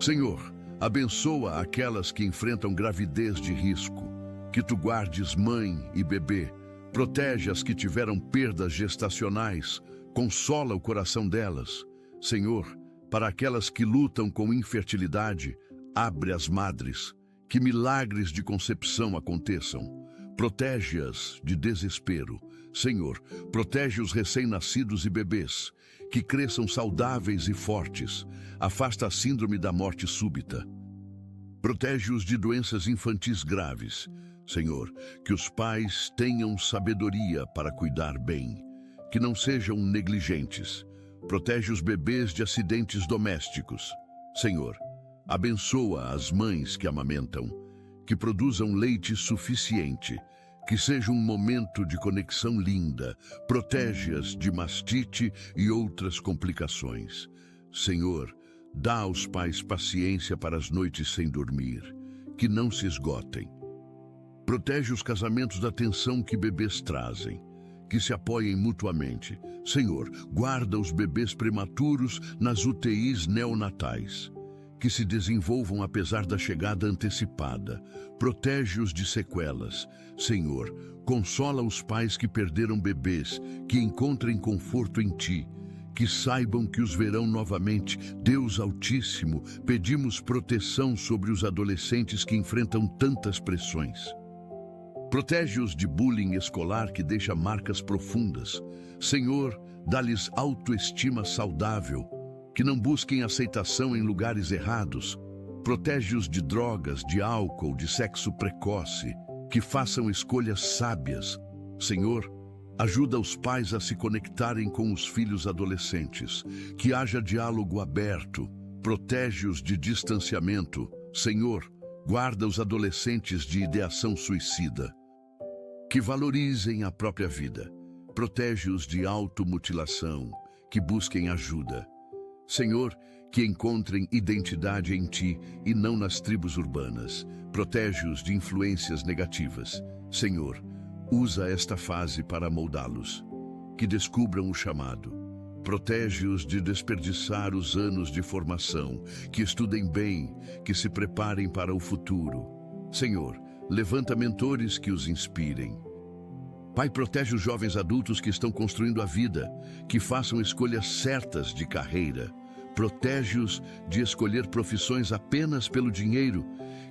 Senhor, abençoa aquelas que enfrentam gravidez de risco. Que tu guardes mãe e bebê. Protege as que tiveram perdas gestacionais. Consola o coração delas. Senhor, para aquelas que lutam com infertilidade, abre as madres. Que milagres de concepção aconteçam. Protege-as de desespero. Senhor, protege os recém-nascidos e bebês. Que cresçam saudáveis e fortes. Afasta a síndrome da morte súbita. Protege-os de doenças infantis graves. Senhor, que os pais tenham sabedoria para cuidar bem. Que não sejam negligentes. Protege os bebês de acidentes domésticos. Senhor, abençoa as mães que amamentam. Que produzam leite suficiente. Que seja um momento de conexão linda. Protege-as de mastite e outras complicações. Senhor, dá aos pais paciência para as noites sem dormir. Que não se esgotem. Protege os casamentos da tensão que bebês trazem. Que se apoiem mutuamente. Senhor, guarda os bebês prematuros nas UTIs neonatais. que se desenvolvam apesar da chegada antecipada. Protege-os de sequelas. Senhor, consola os pais que perderam bebês, que encontrem conforto em Ti, que saibam que os verão novamente. Deus Altíssimo, pedimos proteção sobre os adolescentes que enfrentam tantas pressões. Protege-os de bullying escolar que deixa marcas profundas. Senhor, dá-lhes autoestima saudável, que não busquem aceitação em lugares errados. Protege-os de drogas, de álcool, de sexo precoce, que façam escolhas sábias. Senhor, ajuda os pais a se conectarem com os filhos adolescentes, que haja diálogo aberto. Protege-os de distanciamento. Senhor, guarda os adolescentes de ideação suicida, que valorizem a própria vida. Protege-os de automutilação, que busquem ajuda. Senhor, que encontrem identidade em Ti e não nas tribos urbanas. Protege-os de influências negativas. Senhor, usa esta fase para moldá-los, que descubram o chamado. Protege-os de desperdiçar os anos de formação, que estudem bem, que se preparem para o futuro. Senhor, levanta mentores que os inspirem. Pai, protege os jovens adultos que estão construindo a vida, que façam escolhas certas de carreira. Protege-os de escolher profissões apenas pelo dinheiro,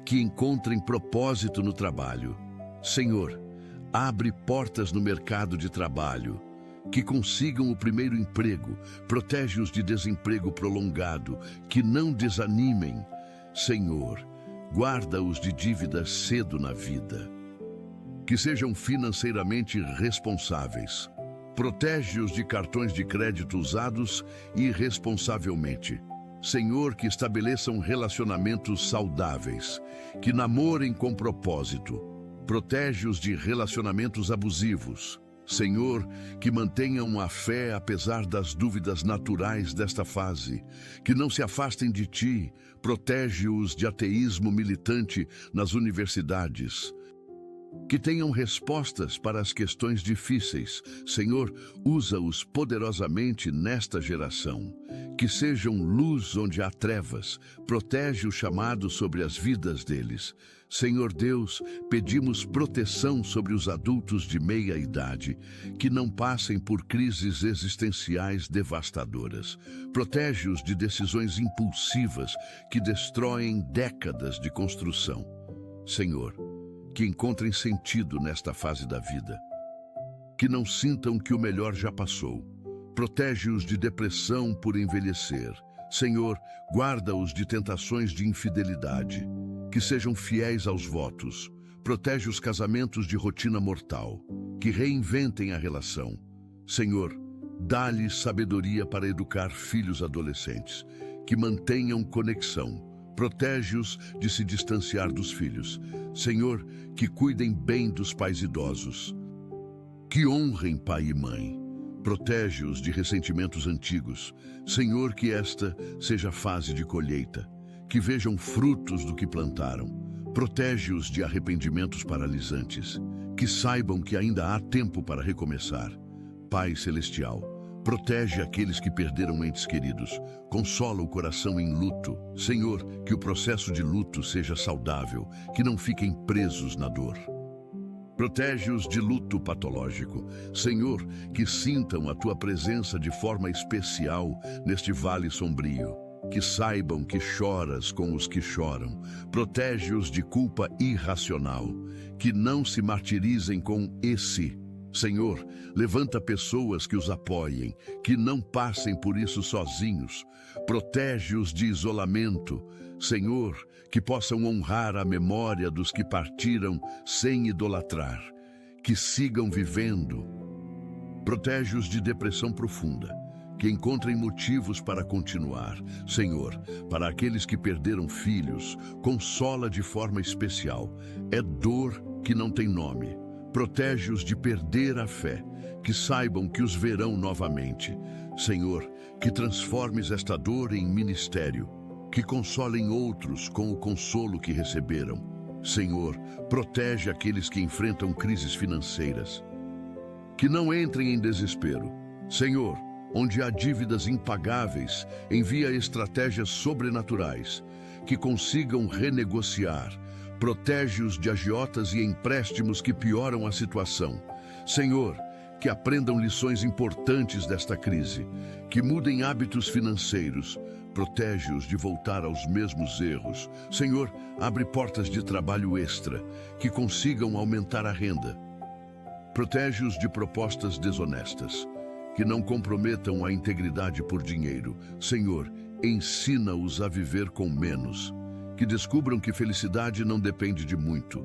que encontrem propósito no trabalho. Senhor, abre portas no mercado de trabalho, que consigam o primeiro emprego. Protege-os de desemprego prolongado, que não desanimem. Senhor, guarda-os de dívidas cedo na vida, que sejam financeiramente responsáveis. Protege-os de cartões de crédito usados irresponsavelmente. Senhor, que estabeleçam relacionamentos saudáveis, que namorem com propósito. Protege-os de relacionamentos abusivos. Senhor, que mantenham a fé apesar das dúvidas naturais desta fase, que não se afastem de Ti. Protege-os de ateísmo militante nas universidades, que tenham respostas para as questões difíceis. Senhor, usa-os poderosamente nesta geração, que sejam luz onde há trevas. Protege o chamado sobre as vidas deles. Senhor Deus, pedimos proteção sobre os adultos de meia idade, que não passem por crises existenciais devastadoras. Protege-os de decisões impulsivas que destroem décadas de construção. Senhor, que encontrem sentido nesta fase da vida, que não sintam que o melhor já passou. Protege-os de depressão por envelhecer. Senhor, guarda-os de tentações de infidelidade, que sejam fiéis aos votos. Protege os casamentos de rotina mortal, que reinventem a relação. Senhor, dá-lhes sabedoria para educar filhos adolescentes, que mantenham conexão. Protege-os de se distanciar dos filhos. Senhor, que cuidem bem dos pais idosos, que honrem pai e mãe. Protege-os de ressentimentos antigos. Senhor, que esta seja a fase de colheita, que vejam frutos do que plantaram. Protege-os de arrependimentos paralisantes, que saibam que ainda há tempo para recomeçar. Pai Celestial, protege aqueles que perderam entes queridos. Consola o coração em luto. Senhor, que o processo de luto seja saudável, que não fiquem presos na dor. Protege-os de luto patológico. Senhor, que sintam a Tua presença de forma especial neste vale sombrio. Que saibam que choras com os que choram. Protege-os de culpa irracional. Que não se martirizem com esse. Senhor, levanta pessoas que os apoiem, que não passem por isso sozinhos. Protege-os de isolamento. Senhor, que possam honrar a memória dos que partiram sem idolatrar, que sigam vivendo. Protege-os de depressão profunda, que encontrem motivos para continuar. Senhor, para aqueles que perderam filhos, consola de forma especial. É dor que não tem nome. Protege-os de perder a fé, que saibam que os verão novamente. Senhor, que transformes esta dor em ministério, que consolem outros com o consolo que receberam. Senhor, protege aqueles que enfrentam crises financeiras, que não entrem em desespero. Senhor, onde há dívidas impagáveis, envia estratégias sobrenaturais que consigam renegociar. Protege-os de agiotas e empréstimos que pioram a situação. Senhor, que aprendam lições importantes desta crise, que mudem hábitos financeiros. Protege-os de voltar aos mesmos erros. Senhor, abre portas de trabalho extra, que consigam aumentar a renda. Protege-os de propostas desonestas, que não comprometam a integridade por dinheiro. Senhor, ensina-os a viver com menos, que descubram que felicidade não depende de muito.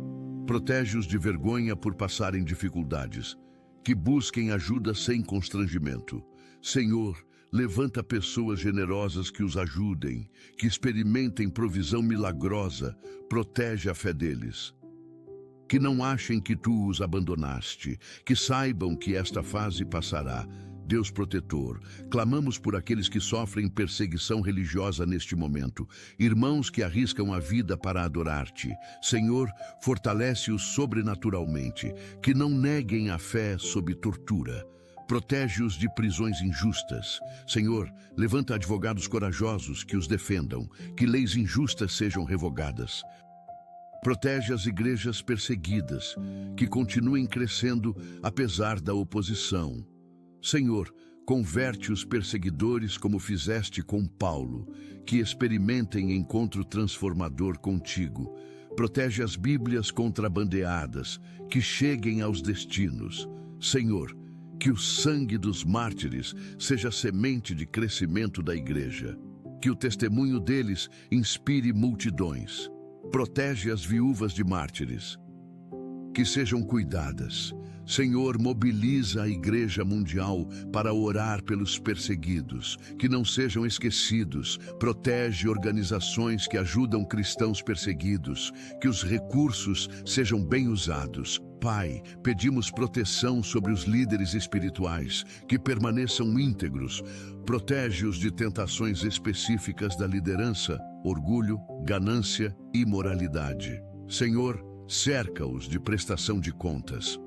Protege-os de vergonha por passarem dificuldades, que busquem ajuda sem constrangimento. Senhor, levanta pessoas generosas que os ajudem, que experimentem provisão milagrosa. Protege a fé deles. Que não achem que tu os abandonaste, que saibam que esta fase passará. Deus protetor, clamamos por aqueles que sofrem perseguição religiosa neste momento, irmãos que arriscam a vida para adorar-te. Senhor, fortalece-os sobrenaturalmente, que não neguem a fé sob tortura. Protege-os de prisões injustas. Senhor, levanta advogados corajosos que os defendam, que leis injustas sejam revogadas. Protege as igrejas perseguidas, que continuem crescendo apesar da oposição. Senhor, converte os perseguidores como fizeste com Paulo, que experimentem encontro transformador contigo. Protege as Bíblias contrabandeadas, que cheguem aos destinos. Senhor, que o sangue dos mártires seja semente de crescimento da igreja. Que o testemunho deles inspire multidões. Protege as viúvas de mártires, que sejam cuidadas. Senhor, mobiliza a Igreja Mundial para orar pelos perseguidos, que não sejam esquecidos. Protege organizações que ajudam cristãos perseguidos, que os recursos sejam bem usados. Pai, pedimos proteção sobre os líderes espirituais, que permaneçam íntegros. Protege-os de tentações específicas da liderança, orgulho, ganância e imoralidade. Senhor, cerca-os de prestação de contas.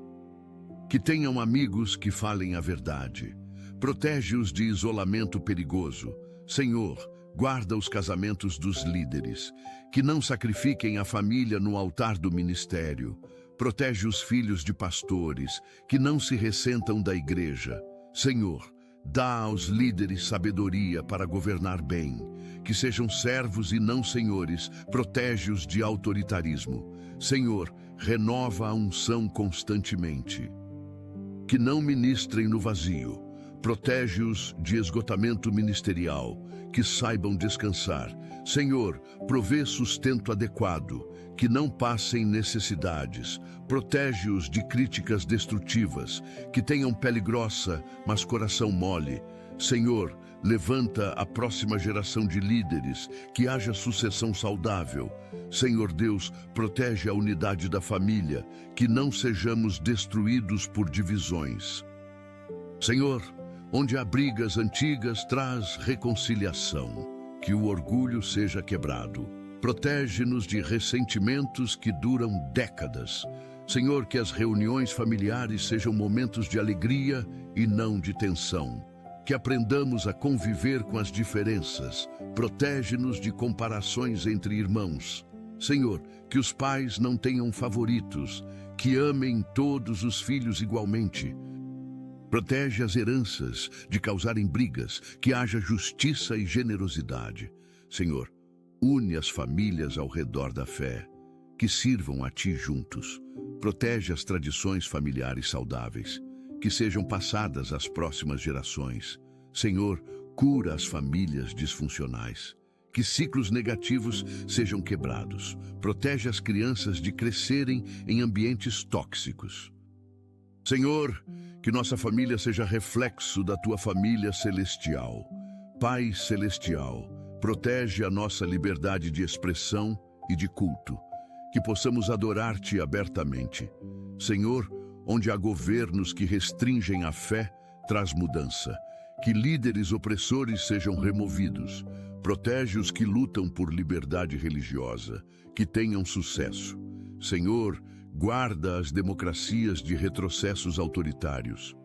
Que tenham amigos que falem a verdade. Protege-os de isolamento perigoso. Senhor, guarda os casamentos dos líderes, que não sacrifiquem a família no altar do ministério. Protege os filhos de pastores, que não se ressentam da igreja. Senhor, dá aos líderes sabedoria para governar bem, que sejam servos e não senhores. Protege-os de autoritarismo. Senhor, renova a unção constantemente. Que não ministrem no vazio. Protege-os de esgotamento ministerial, que saibam descansar. Senhor, provê sustento adequado, que não passem necessidades. Protege-os de críticas destrutivas, que tenham pele grossa, mas coração mole. Senhor, levanta a próxima geração de líderes, que haja sucessão saudável. Senhor Deus, protege a unidade da família, que não sejamos destruídos por divisões. Senhor, onde há brigas antigas, traz reconciliação, que o orgulho seja quebrado. Protege-nos de ressentimentos que duram décadas. Senhor, que as reuniões familiares sejam momentos de alegria e não de tensão. Que aprendamos a conviver com as diferenças. Protege-nos de comparações entre irmãos. Senhor, que os pais não tenham favoritos, que amem todos os filhos igualmente. Protege as heranças de causarem brigas, que haja justiça e generosidade. Senhor, une as famílias ao redor da fé, que sirvam a Ti juntos. Protege as tradições familiares saudáveis, que sejam passadas às próximas gerações. Senhor, cura as famílias disfuncionais, que ciclos negativos sejam quebrados. Protege as crianças de crescerem em ambientes tóxicos. Senhor, que nossa família seja reflexo da Tua família celestial. Pai celestial, protege a nossa liberdade de expressão e de culto, que possamos adorar-Te abertamente. Senhor, onde há governos que restringem a fé, traz mudança. Que líderes opressores sejam removidos. Protege os que lutam por liberdade religiosa, que tenham sucesso. Senhor, guarda as democracias de retrocessos autoritários.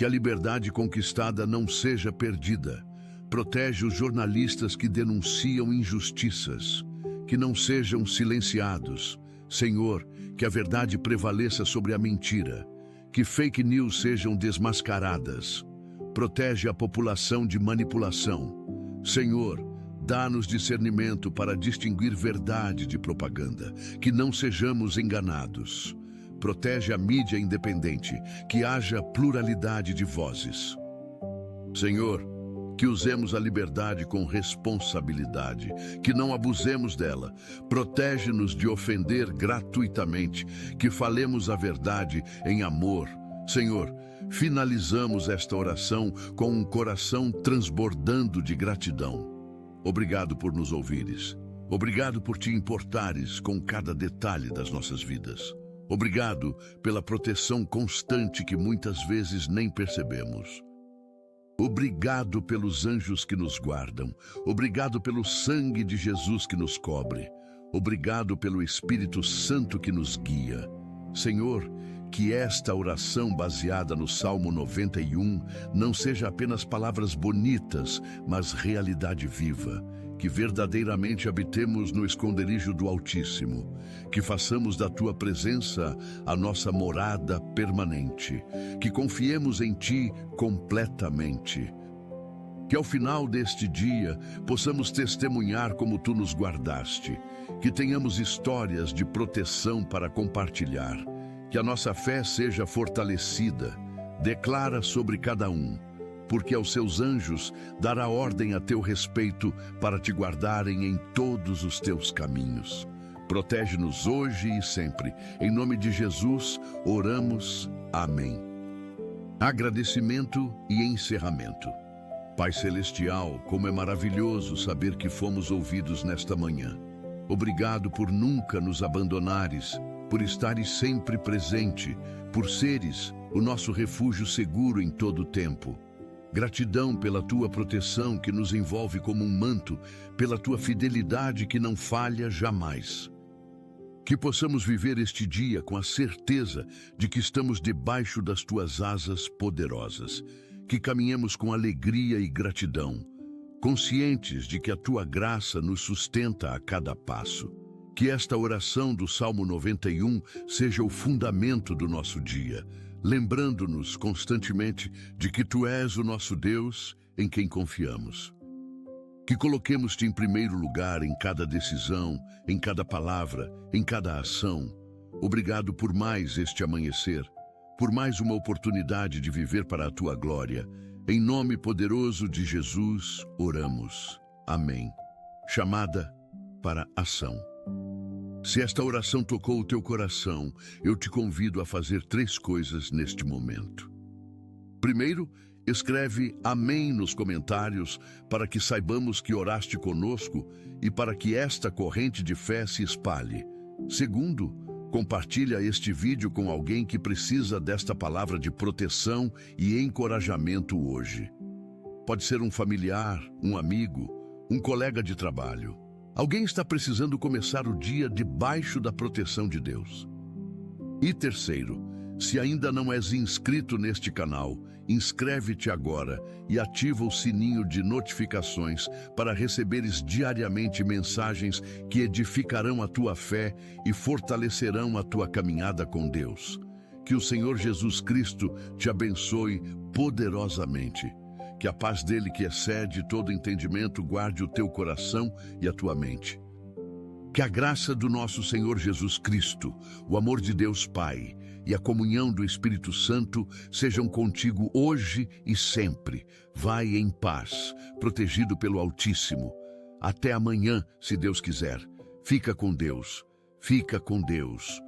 que a liberdade conquistada não seja perdida. Protege os jornalistas que denunciam injustiças, que não sejam silenciados. Senhor, que a verdade prevaleça sobre a mentira, que fake news sejam desmascaradas. Protege a população de manipulação. Senhor, dá-nos discernimento para distinguir verdade de propaganda, que não sejamos enganados. Protege a mídia independente, que haja pluralidade de vozes. Senhor, que usemos a liberdade com responsabilidade, que não abusemos dela. Protege-nos de ofender gratuitamente, que falemos a verdade em amor. Senhor, finalizamos esta oração com um coração transbordando de gratidão. Obrigado por nos ouvires. Obrigado por te importares com cada detalhe das nossas vidas. Obrigado pela proteção constante que muitas vezes nem percebemos. Obrigado pelos anjos que nos guardam. Obrigado pelo sangue de Jesus que nos cobre. Obrigado pelo Espírito Santo que nos guia. Senhor, que esta oração baseada no Salmo 91 não seja apenas palavras bonitas, mas realidade viva. Que verdadeiramente habitemos no esconderijo do Altíssimo. Que façamos da Tua presença a nossa morada permanente. Que confiemos em Ti completamente. Que ao final deste dia possamos testemunhar como Tu nos guardaste. Que tenhamos histórias de proteção para compartilhar. Que a nossa fé seja fortalecida. Declara sobre cada um. Porque aos seus anjos dará ordem a teu respeito para te guardarem em todos os teus caminhos. Protege-nos hoje e sempre. Em nome de Jesus, oramos. Amém. Agradecimento e encerramento. Pai Celestial, como é maravilhoso saber que fomos ouvidos nesta manhã. Obrigado por nunca nos abandonares, por estares sempre presente, por seres o nosso refúgio seguro em todo o tempo. Gratidão pela Tua proteção que nos envolve como um manto, pela Tua fidelidade que não falha jamais. Que possamos viver este dia com a certeza de que estamos debaixo das Tuas asas poderosas. Que caminhemos com alegria e gratidão, conscientes de que a Tua graça nos sustenta a cada passo. Que esta oração do Salmo 91 seja o fundamento do nosso dia, lembrando-nos constantemente de que Tu és o nosso Deus em quem confiamos. Que coloquemos-Te em primeiro lugar em cada decisão, em cada palavra, em cada ação. Obrigado por mais este amanhecer, por mais uma oportunidade de viver para a Tua glória. Em nome poderoso de Jesus, oramos. Amém. Chamada para ação. Se esta oração tocou o teu coração, eu te convido a fazer 3 coisas neste momento. Primeiro, escreve Amém nos comentários para que saibamos que oraste conosco e para que esta corrente de fé se espalhe. Segundo, compartilha este vídeo com alguém que precisa desta palavra de proteção e encorajamento hoje. Pode ser um familiar, um amigo, um colega de trabalho. Alguém está precisando começar o dia debaixo da proteção de Deus. E terceiro, se ainda não és inscrito neste canal, inscreve-te agora e ativa o sininho de notificações para receberes diariamente mensagens que edificarão a tua fé e fortalecerão a tua caminhada com Deus. Que o Senhor Jesus Cristo te abençoe poderosamente. Que a paz dele, que excede todo entendimento, guarde o teu coração e a tua mente. Que a graça do nosso Senhor Jesus Cristo, o amor de Deus Pai e a comunhão do Espírito Santo sejam contigo hoje e sempre. Vai em paz, protegido pelo Altíssimo. Até amanhã, se Deus quiser. Fica com Deus. Fica com Deus.